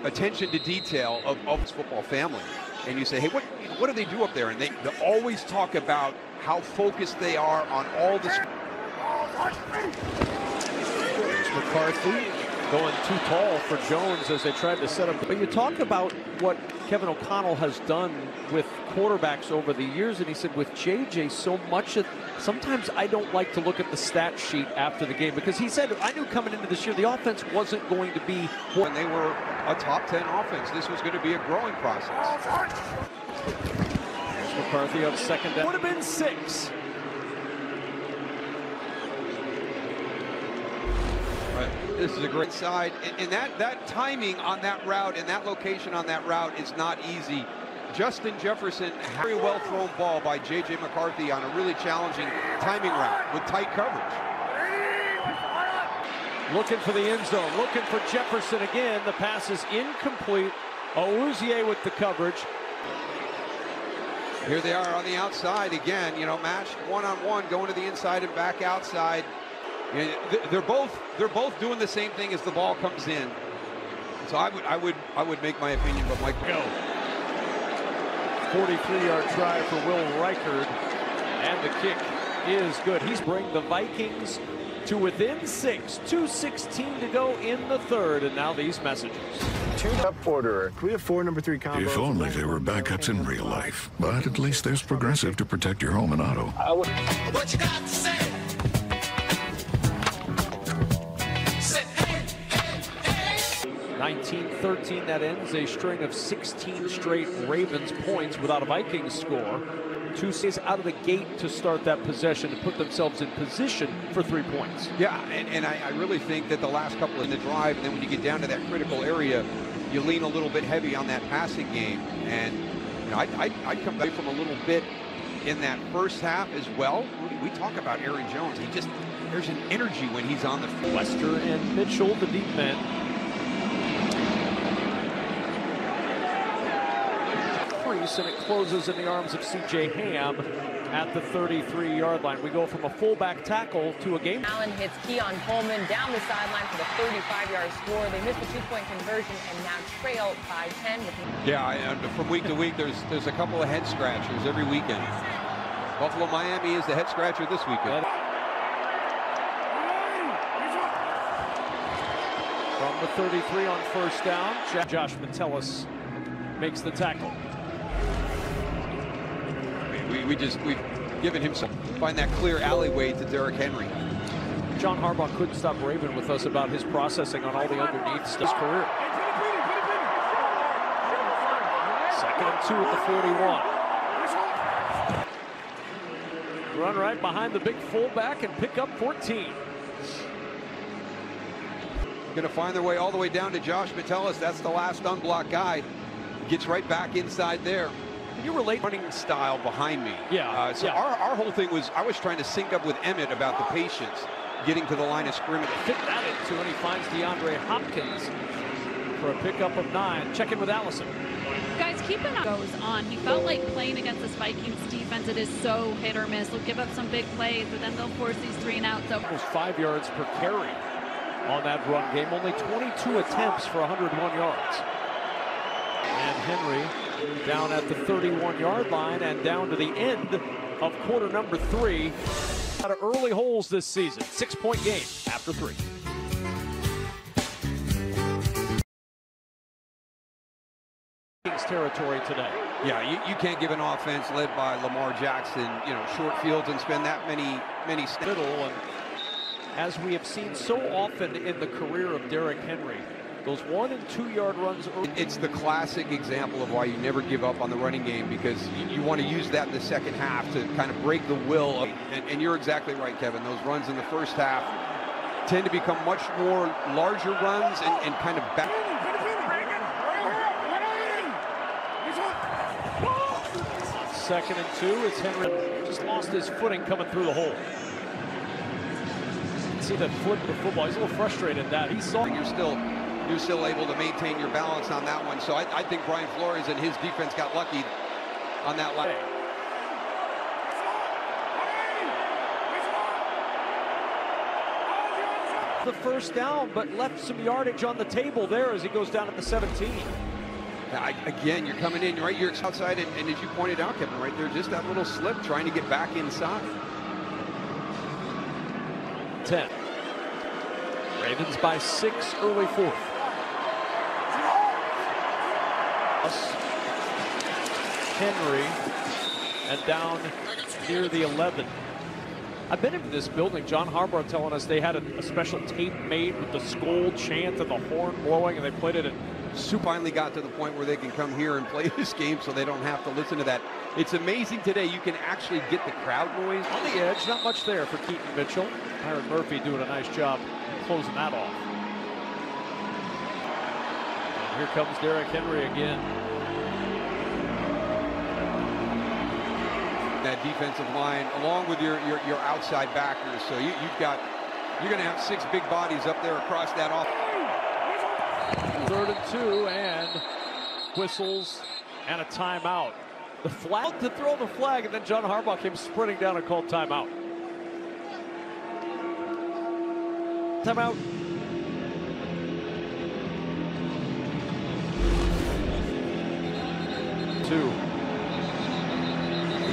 attention to detail of this football family. And you say, hey, what do they do up there? And they always talk about how focused they are on all this. McCarthy going too tall for Jones as they tried to set up. But you talk about what Kevin O'Connell has done with quarterbacks over the years, and he said with JJ so much of, sometimes I don't like to look at the stat sheet after the game, because he said, I knew coming into this year the offense wasn't going to be. When they were a top 10 offense, this was going to be a growing process. There's McCarthy on second down. Would have been 6. This is a great side, and that timing on that route and that location on that route is not easy. Justin Jefferson, very well thrown ball by J.J. McCarthy on a really challenging timing route with tight coverage. Looking for the end zone, looking for Jefferson again. The pass is incomplete. Ouzier with the coverage. Here they are on the outside again, matched one-on-one, going to the inside and back outside. They're both doing the same thing as the ball comes in. So I would make my opinion, but Mike go. 43-yard try for Will Reichard, and the kick is good. He's bring the Vikings to within 6. 2:16 to go in the third, and now these messages. Tune-up orderer. We have 4 number 3 combos. If only there were backups in real life, but at least there's Progressive to protect your home and auto. What you got to say? 19-13, that ends a string of 16 straight Ravens points without a Vikings score. 2 stays out of the gate to start that possession to put themselves in position for 3 points. Yeah, and I really think that the last couple in the drive, and then when you get down to that critical area, you lean a little bit heavy on that passing game. And I'd come back from a little bit in that first half as well. We talk about Aaron Jones. There's an energy when he's on the field. Wester and Mitchell, the deep men. And it closes in the arms of C.J. Ham at the 33-yard line. We go from a fullback tackle to a game. Allen hits Keon Coleman down the sideline for the 35-yard score. They missed the 2-point conversion and now trail by 10. Yeah, and from week to week, there's a couple of head scratchers every weekend. Buffalo, Miami is the head scratcher this weekend. From the 33 on first down, Josh Metellus makes the tackle. We've given him some, find that clear alleyway to Derrick Henry. John Harbaugh couldn't stop raving with us about his processing on all the underneath stuff. His career. 2nd and 2 at the 41. Run right behind the big fullback and pick up 14. Going to find their way all the way down to Josh Metellus. That's the last unblocked guy. Gets right back inside there. Can you relate running style behind me? Yeah. So our whole thing was, I was trying to sync up with Emmett about the patience getting to the line of scrimmage. Fit that into, and he finds DeAndre Hopkins for a pickup of 9. Check in with Allison. Guys, keep an eye goes on. He felt like playing against this Vikings defense. It is so hit or miss. They'll give up some big plays, but then they'll force these 3 and outs. So almost 5 yards per carry on that run game. Only 22 attempts for 101 yards. And Henry down at the 31-yard line and down to the end of quarter number 3. Out of early holes this season. 6-point game after 3. Territory today. Yeah, you can't give an offense led by Lamar Jackson, short fields and spend that many middle. And as we have seen so often in the career of Derrick Henry, Those 1- and 2-yard runs. It's the classic example of why you never give up on the running game, because you want to use that in the second half to kind of break the will. And you're exactly right, Kevin. Those runs in the first half tend to become much more larger runs and kind of back. Second and 2. It's Henry. Just lost his footing coming through the hole. See that flip of the football. He's a little frustrated that he saw. You're still able to maintain your balance on that one. So I think Brian Flores and his defense got lucky on that line. The first down, but left some yardage on the table there as he goes down at the 17. Again, you're coming in, right? You're outside, and as you pointed out, Kevin, right there, just that little slip trying to get back inside. 10. Ravens by 6, early 4th. Henry, and down near the 11. I've been into this building. John Harbaugh telling us they had a special tape made with the Skol chant and the horn blowing, and they played it at. Finally got to the point where they can come here and play this game so they don't have to listen to that. It's amazing today you can actually get the crowd noise. On the edge, not much there for Keaton Mitchell. Tyron Murphy doing a nice job closing that off. And here comes Derrick Henry again. That defensive line, along with your outside backers, so you're going to have 6 big bodies up there across that offense. 3rd and 2, and whistles and a timeout. The flag to throw the flag, and then John Harbaugh came sprinting down and called timeout. Timeout. Two.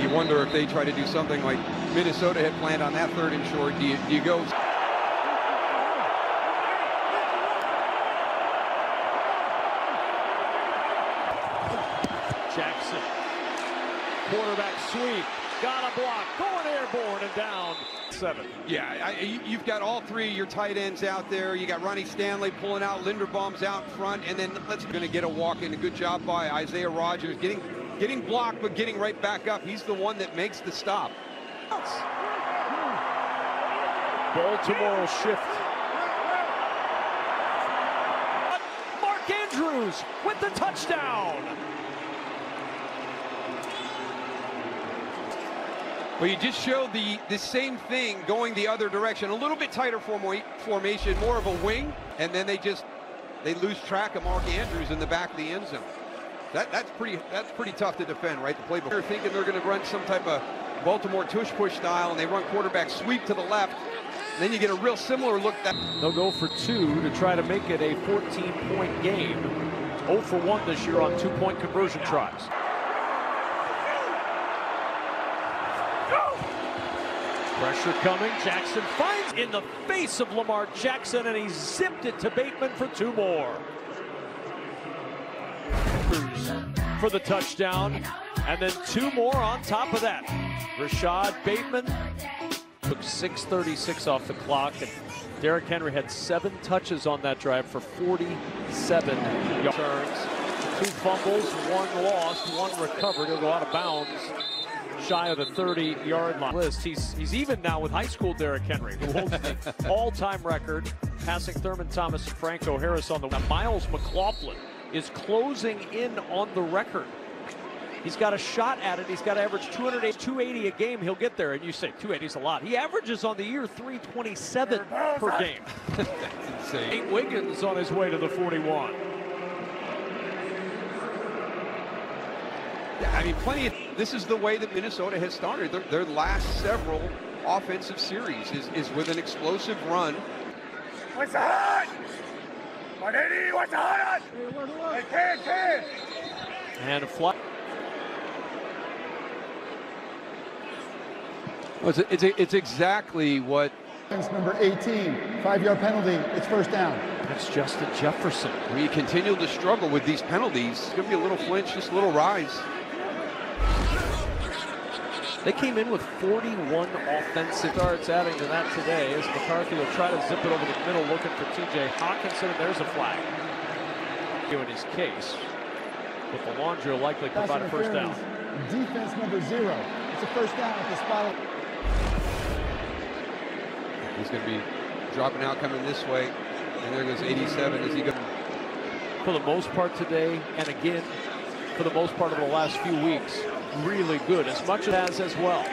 You wonder if they try to do something like Minnesota had planned on that 3rd and short. Do you go? Jackson, quarterback sweep, got a block, going airborne and down 7. Yeah, you've got all 3 of your tight ends out there. You got Ronnie Stanley pulling out, Linderbaum's out in front, and then going to get a walk in. A good job by Isaiah Rodgers, getting blocked but getting right back up. He's the one that makes the stop. Baltimore will shift. Mark Andrews with the touchdown. Well, you just showed the same thing going the other direction. A little bit tighter formation, more of a wing, and then they lose track of Mark Andrews in the back of the end zone. That's pretty tough to defend, right? The playbook. They're thinking they're going to run some type of Baltimore tush-push style, and they run quarterback sweep to the left. And then you get a real similar look. They'll go for 2 to try to make it a 14-point game. 0 for 1 this year on 2-point conversion tries. Pressure coming. Jackson finds in the face of Lamar Jackson, and he zipped it to Bateman for 2 more. For the touchdown, and then 2 more on top of that. Rashad Bateman took 6:36 off the clock, and Derrick Henry had 7 touches on that drive for 47 yards. 2 fumbles, 1 lost, 1 recovered. He'll go out of bounds shy of the 30-yard line. He's even now with high school Derrick Henry, who holds the all-time record, passing Thurman Thomas and Franco Harris on the way. Miles McLaughlin is closing in on the record. He's got a shot at it. He's got to average 280 a game. He'll get there. And you say 280 is a lot. He averages on the year 327 per game. Nate Wiggins on his way to the 41. Yeah, I mean, this is the way that Minnesota has started. Their last several offensive series is with an explosive run. What's the hot? What's the hot? I can't. And a fly. Well, it's exactly what. Number 18, 5-yard penalty. It's first down. That's Justin Jefferson. We continue to struggle with these penalties. It's going to be a little flinch, just a little rise. They came in with 41 offensive starts, adding to that today as McCarthy will try to zip it over the middle looking for TJ Hawkinson, and there's a flag. Doing his case, but the laundry will likely provide a first down. Defense number 0. It's a first down at the spot. He's going to be dropping out, coming this way, and there goes 87 as he goes. For the most part today, and again, for the most part of the last few weeks, really good, as much as well.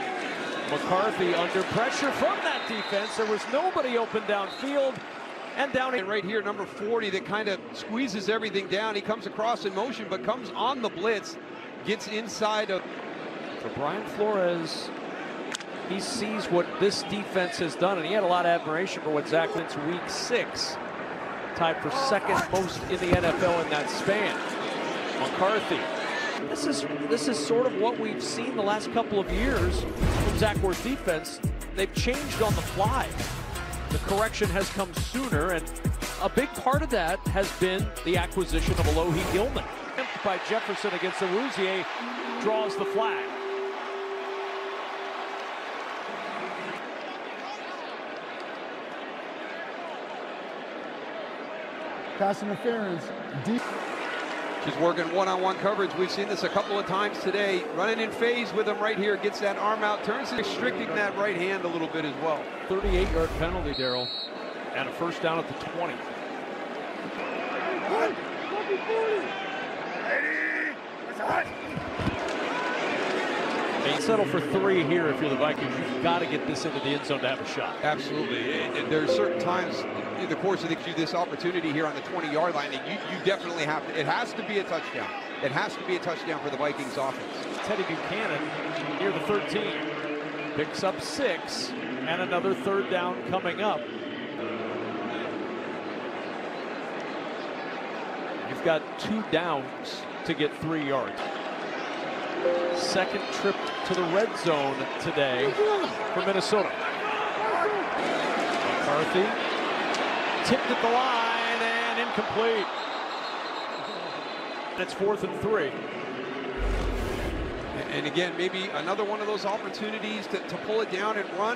McCarthy under pressure from that defense. There was nobody open downfield, and down and right here, number 40, that kind of squeezes everything down. He comes across in motion, but comes on the blitz, gets inside of. For Brian Flores, he sees what this defense has done, and he had a lot of admiration for what Zach Wentz week 6. Tied for second most in the NFL in that span. McCarthy. This is sort of what we've seen the last couple of years from Zach Wentz defense. They've changed on the fly. The correction has come sooner, and a big part of that has been the acquisition of Alohi Gilman. By Jefferson against Awuzie, draws the flag. Pass interference. She's working one-on-one coverage. We've seen this a couple of times today. Running in phase with him right here. Gets that arm out. Turns, restricting that right hand a little bit as well. 38-yard penalty, Darryl. And a first down at the 20. They settle for 3 here if you're the Vikings. You've got to get this into the end zone to have a shot. Absolutely. And there are certain times in the course of this opportunity here on the 20-yard line that you definitely have to. It has to be a touchdown. It has to be a touchdown for the Vikings offense. Teddy Buchanan near the 13. Picks up 6, and another third down coming up. You've got 2 downs to get 3 yards. Second trip to the red zone today for Minnesota. McCarthy tipped at the line and incomplete. It's 4th and 3. And again, maybe another one of those opportunities to pull it down and run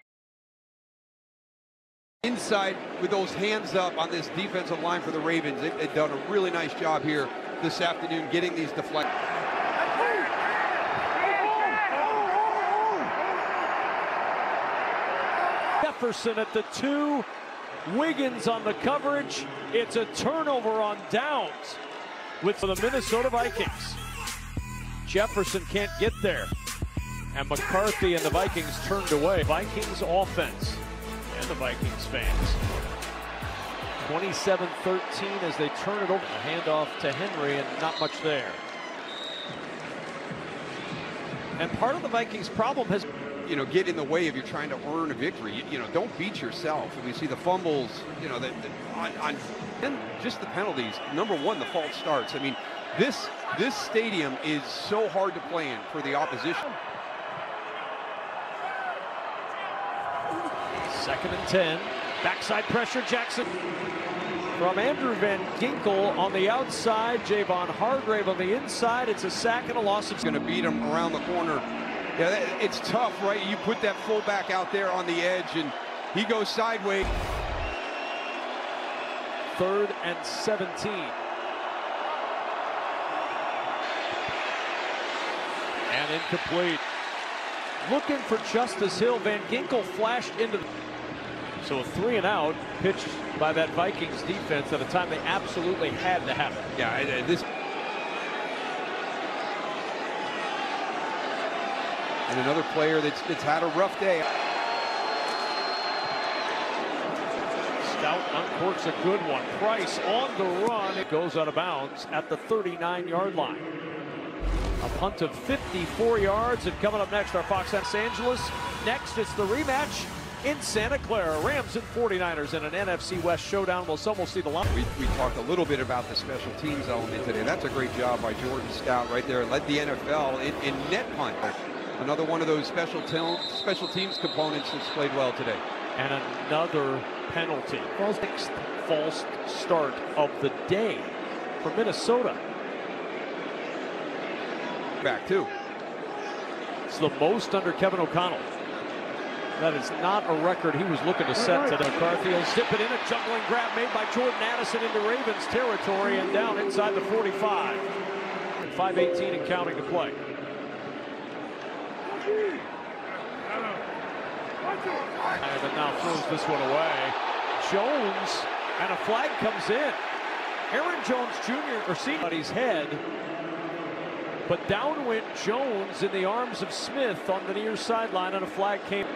inside with those hands up on this defensive line for the Ravens. They've done a really nice job here this afternoon getting these deflections. Jefferson at the 2. Wiggins on the coverage. It's a turnover on downs for the Minnesota Vikings. Jefferson can't get there. And McCarthy and the Vikings turned away. Vikings offense and the Vikings fans. 27-13 as they turn it over. A handoff to Henry and not much there. And part of the Vikings' problem has, get in the way if you're trying to earn a victory. Don't beat yourself. And we see the fumbles, and just the penalties. Number 1, the false starts. I mean, this stadium is so hard to play in for the opposition. 2nd and 10. Backside pressure, Jackson. From Andrew Van Ginkel on the outside, Javon Hargrave on the inside. It's a sack and a loss. It's going to beat him around the corner. Yeah, it's tough, right? You put that fullback out there on the edge, and he goes sideways. 3rd and 17. And incomplete. Looking for Justice Hill. Van Ginkel flashed into the... So a 3 and out pitched by that Vikings defense at a time they absolutely had to have it. Yeah, this... And another player that's had a rough day. Stout uncorks a good one. Price on the run. It goes out of bounds at the 39-yard line. A punt of 54 yards. And coming up next, our Fox Los Angeles. Next, it's the rematch in Santa Clara. Rams and 49ers in an NFC West showdown. We'll almost see the line. We talked a little bit about the special teams element today. That's a great job by Jordan Stout right there. Led the NFL in net punt. Another one of those special teams components that's played well today. And another penalty. 6th false start of the day for Minnesota. Back too. It's the most under Kevin O'Connell. That is not a record he was looking to set today. McCarthy will zip it in. A juggling grab made by Jordan Addison into Ravens territory and down inside the 45. 5:18 and counting to play. And now throws this one away. Jones, and a flag comes in. Aaron Jones Jr. or somebody's head. But down went Jones in the arms of Smith on the near sideline, and a flag came.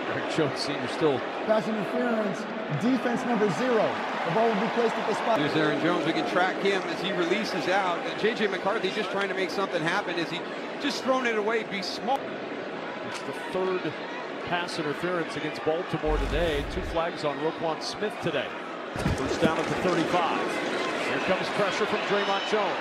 Aaron Jones Sr. still. Pass interference, defense number 0. The ball will be placed at the spot. There's Aaron Jones. We can track him as he releases out. J.J. McCarthy just trying to make something happen as he just thrown it away. Be smart. It's the third pass interference against Baltimore today. 2 flags on Roquan Smith today. First down at the 35. Here comes pressure from Draymond Jones.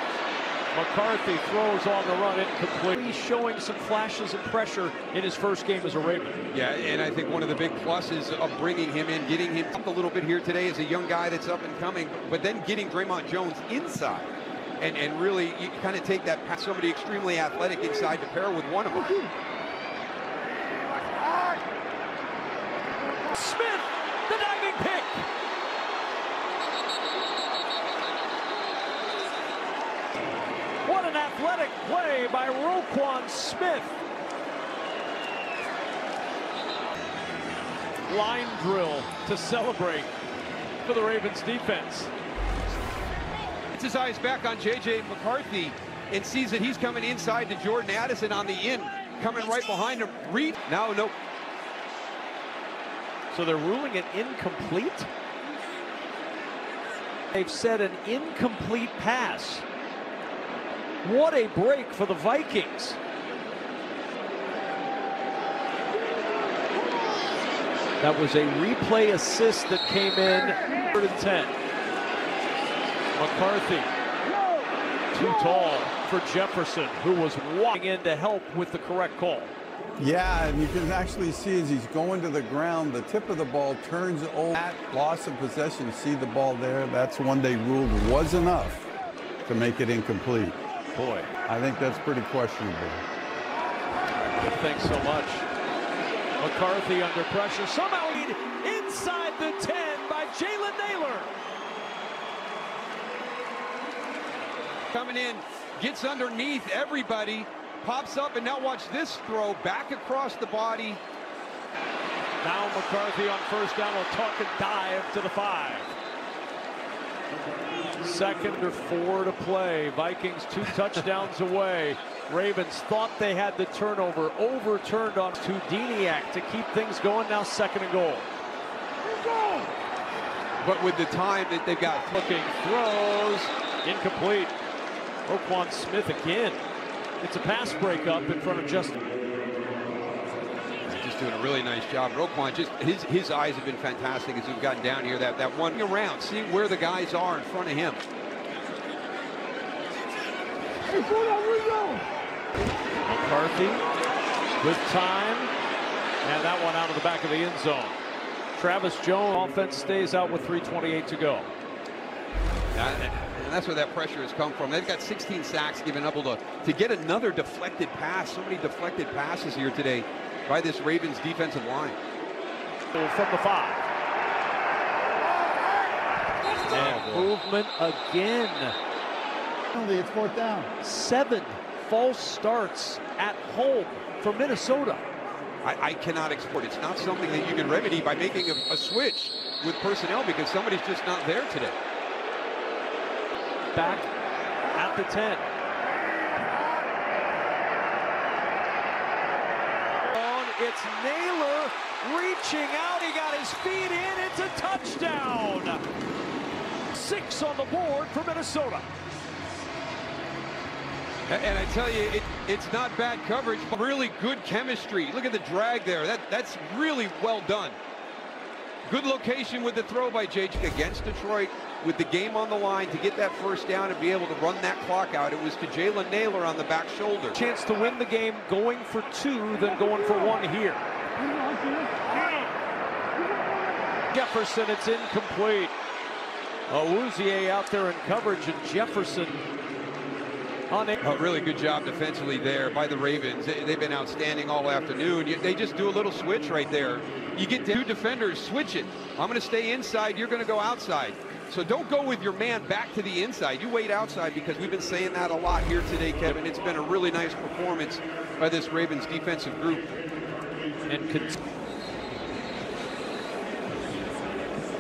McCarthy throws on the run, incomplete. He's showing some flashes of pressure in his first game as a Raven. Yeah, and I think one of the big pluses of bringing him in, getting him up a little bit here today as a young guy that's up and coming, but then getting Draymond Jones inside. And really, you kind of take that pass, somebody extremely athletic inside to pair with one of them. Smith, the diving pick. What an athletic play by Roquan Smith. Line drill to celebrate for the Ravens defense. Gets his eyes back on J.J. McCarthy and sees that he's coming inside to Jordan Addison on the in, coming right behind him. Reed, now no. So they're ruling it incomplete. They've said an incomplete pass. What a break for the Vikings. That was a replay assist that came in 3rd and 10. McCarthy, too tall for Jefferson, who was walking in to help with the correct call. Yeah, and you can actually see as he's going to the ground, the tip of the ball turns over. That loss of possession, see the ball there, that's one they ruled was enough to make it incomplete. Boy, I think that's pretty questionable. Thanks so much. McCarthy under pressure, somehow lead inside the 10 by Jalen Naylor. Coming in, gets underneath everybody, pops up, and now watch this throw back across the body. Now McCarthy on first down will tuck and dive to the 5. 2nd or 4 to play. Vikings 2 touchdowns away. Ravens thought they had the turnover, overturned on to Diniak to keep things going. Now 2nd and goal. But with the time that they've got, looking, throws, incomplete. Roquan Smith again. It's a pass breakup in front of Justin. He's just doing a really nice job. Roquan, just his eyes have been fantastic as we've gotten down here. That one around, seeing where the guys are in front of him. McCarthy with time, and that one out of the back of the end zone. Travis Jones, offense stays out with 3:28 to go. And that's where that pressure has come from. They've got 16 sacks given up to get another deflected pass. So many deflected passes here today by this Ravens defensive line. From the 5. And movement again. It's 4th down. 7 false starts at home for Minnesota. I cannot export. It's not something that you can remedy by making a switch with personnel because somebody's just not there today. Back at the 10. It's Naylor reaching out. He got his feet in. It's a touchdown. 6 on the board for Minnesota. And I tell you, it's not bad coverage, but really good chemistry. Look at the drag there. That's really well done. Good location with the throw by JJ against Detroit with the game on the line to get that first down and be able to run that clock out. It was to Jalen Naylor on the back shoulder. Chance to win the game going for 2 than going for 1 here. Jefferson, it's incomplete. Awuzie out there in coverage, and Jefferson on it. A really good job defensively there by the Ravens. They've been outstanding all afternoon. They just do a little switch right there. You get two defenders, switch it. I'm going to stay inside, you're going to go outside. So don't go with your man back to the inside. You wait outside, because we've been saying that a lot here today, Kevin. It's been a really nice performance by this Ravens defensive group. And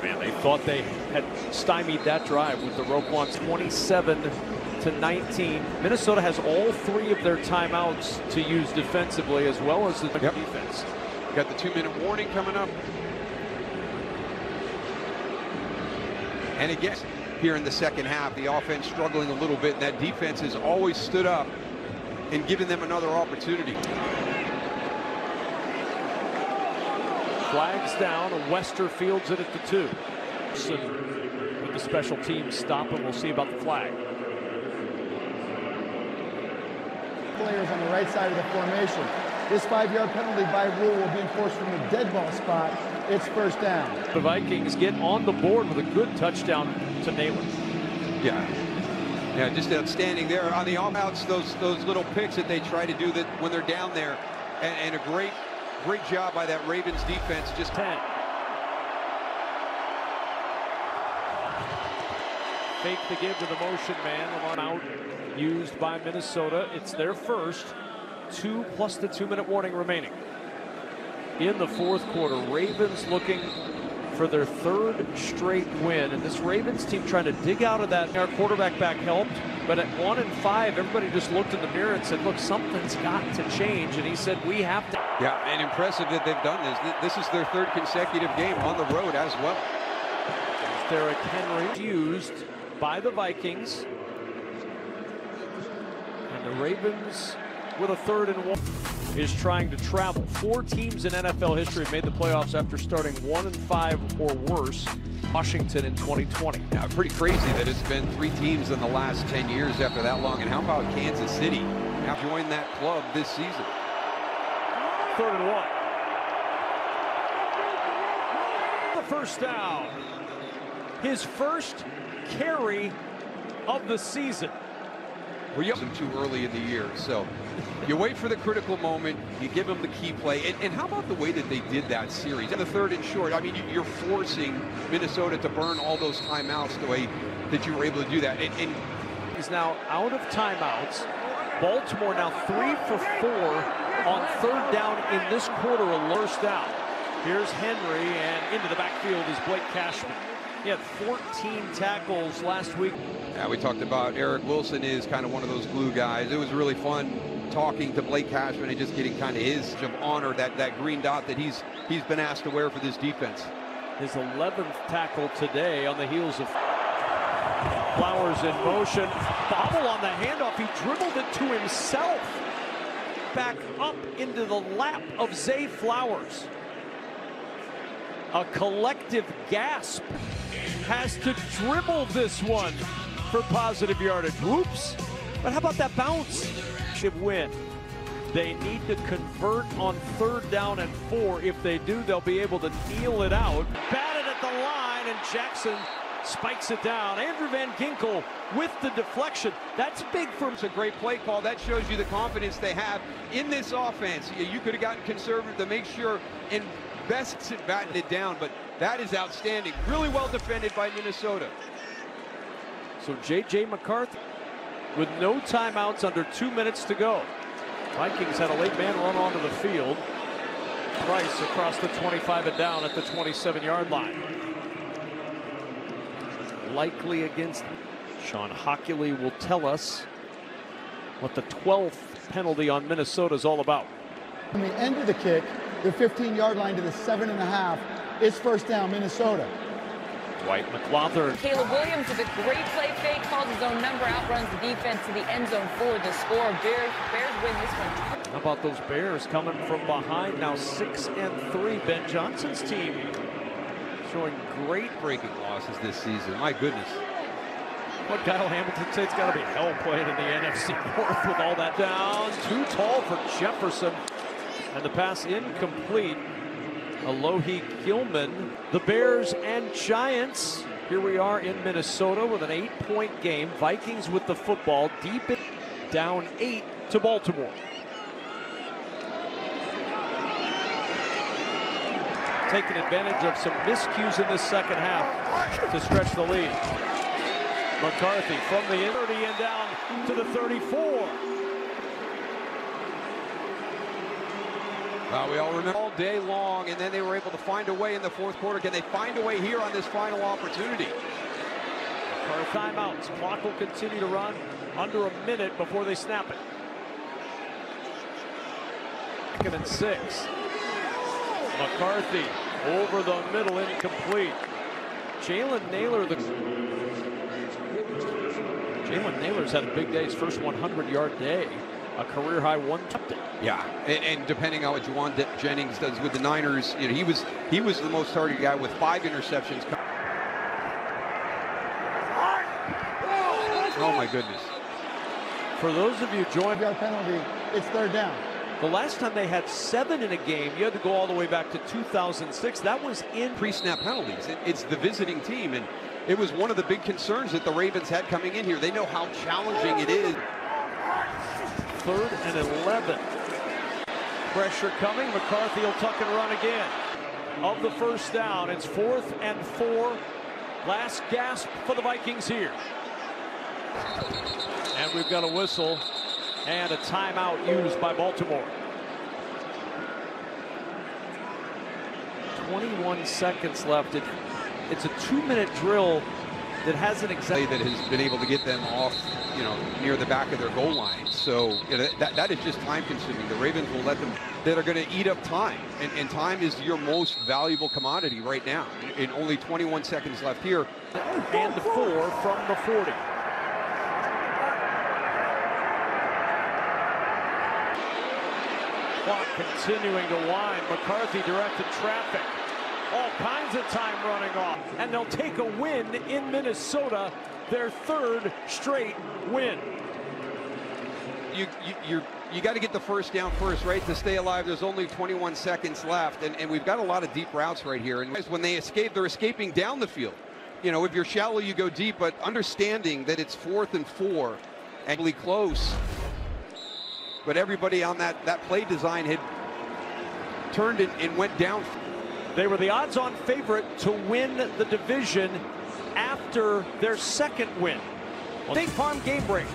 man, they thought they had stymied that drive with the Roquans 27-19. Minnesota has all 3 of their timeouts to use defensively, as well as the defense. Got the 2-minute warning coming up. And again, here in the second half, the offense struggling a little bit, and that defense has always stood up and given them another opportunity. Flags down, and Wester fields it at the 2. So with the special teams stop, and we'll see about the flag. Players on the right side of the formation. This 5-yard penalty by rule will be enforced from the dead ball spot. It's first down. The Vikings get on the board with a good touchdown to Naylor. Yeah, just outstanding there on the off-outs. Those little picks that they try to do that when they're down there, and a great job by that Ravens defense. Just 10. Fake the give to the motion man. Out used by Minnesota. It's their first. 2 plus the 2-minute warning remaining. In the fourth quarter, Ravens looking for their 3rd straight win. And this Ravens team trying to dig out of that. Our quarterback back helped. But at 1-5, everybody just looked in the mirror and said, look, something's got to change. And he said, we have to. Yeah, and impressive that they've done this. This is their 3rd consecutive game on the road as well. Derrick Henry used by the Vikings. And the Ravens, with a 3rd and 1, is trying to travel. 4 teams in NFL history have made the playoffs after starting 1-5 or worse. Washington in 2020. Yeah, pretty crazy that it's been 3 teams in the last 10 years after that long. And how about Kansas City now joined that club this season? 3rd and 1. The first down. His first carry of the season. Well, you have too early in the year, so you wait for the critical moment, you give them the key play. And how about the way that they did that series? In the 3rd and short, I mean, you're forcing Minnesota to burn all those timeouts the way that you were able to do that. And he's now out of timeouts. Baltimore now 3 for 4 on 3rd down in this quarter, a first down. Here's Henry, and into the backfield is Blake Cashman. He had 14 tackles last week. Yeah, we talked about Eric Wilson is kind of one of those glue guys. It was really fun talking to Blake Cashman and just getting kind of his honor, that green dot that he's been asked to wear for this defense. His 11th tackle today on the heels of Flowers in motion. Bobble on the handoff. He dribbled it to himself. Back up into the lap of Zay Flowers. A collective gasp. Has to dribble this one for positive yardage. Whoops. But how about that bounce? Should win. They need to convert on 3rd down and 4. If they do, they'll be able to kneel it out. Batted at the line, and Jackson spikes it down. Andrew Van Ginkel with the deflection. That's big for him. It's a great play call. That shows you the confidence they have in this offense. You could have gotten conservative to make sure and best at batting it down, but that is outstanding. Really well defended by Minnesota. So J.J. McCarthy with no timeouts, under 2 minutes to go. Vikings had a late man run onto the field. Price across the 25 and down at the 27-yard line. Likely against Sean Hockley will tell us what the 12th penalty on Minnesota is all about. From the end of the kick, the 15-yard line to the 7.5, it's first down, Minnesota. Dwight McLaughlin. Caleb Williams with a great play fake, calls his own number, outruns the defense to the end zone for the score. Bears win this one. How about those Bears coming from behind now, 6-3. Ben Johnson's team showing great breaking losses this season. My goodness. What Kyle Hamilton said, it's got to be hell playing in the NFC North with all that down. Too tall for Jefferson. And the pass incomplete. Alohi Gilman. The Bears and Giants Here we are in Minnesota with an 8-point game. Vikings with the football deep in, down 8 to Baltimore. Taking advantage of some miscues in this second half to stretch the lead. McCarthy from the 30 and down to the 34. We all remember all day long, and then they were able to find a way in the fourth quarter. Can they find a way here on this final opportunity? For timeouts, clock will continue to run under a minute before they snap it. 2nd and 6. McCarthy over the middle, incomplete. Jalen Naylor's had a big day, his first 100-yard day. A career-high 1 touchdown. Yeah, and depending on what Juwan Jennings does with the Niners, you know, he was the most targeted guy with 5 interceptions. Oh my goodness! For those of you joining, got a penalty. It's 3rd down. The last time they had 7 in a game, you had to go all the way back to 2006. That was in pre-snap penalties. It's the visiting team, and it was one of the big concerns that the Ravens had coming in here. They know how challenging it is. 3rd and 11. Pressure coming. McCarthy will tuck and run again. Of the first down, it's 4th and 4. Last gasp for the Vikings here. And we've got a whistle and a timeout used by Baltimore. 21 seconds left. It's a 2-minute drill that hasn't exactly that has been able to get them off, you know, near the back of their goal line. So you know, that is just time consuming. The Ravens will let them, that are going to eat up time, and time is your most valuable commodity right now. In only 21 seconds left here. And 4 from the 40. Clock continuing to wind. McCarthy directed traffic. All kinds of time running off. And they'll take a win in Minnesota, their 3rd straight win. You got to get the first down first, right, to stay alive. There's only 21 seconds left, and we've got a lot of deep routes right here. And when they escape, they're escaping down the field. You know, if you're shallow, you go deep, but understanding that it's 4th and 4, and really close. But everybody on that play design had turned and went down. They were the odds-on favorite to win the division after their 2nd win. State Farm Game Break.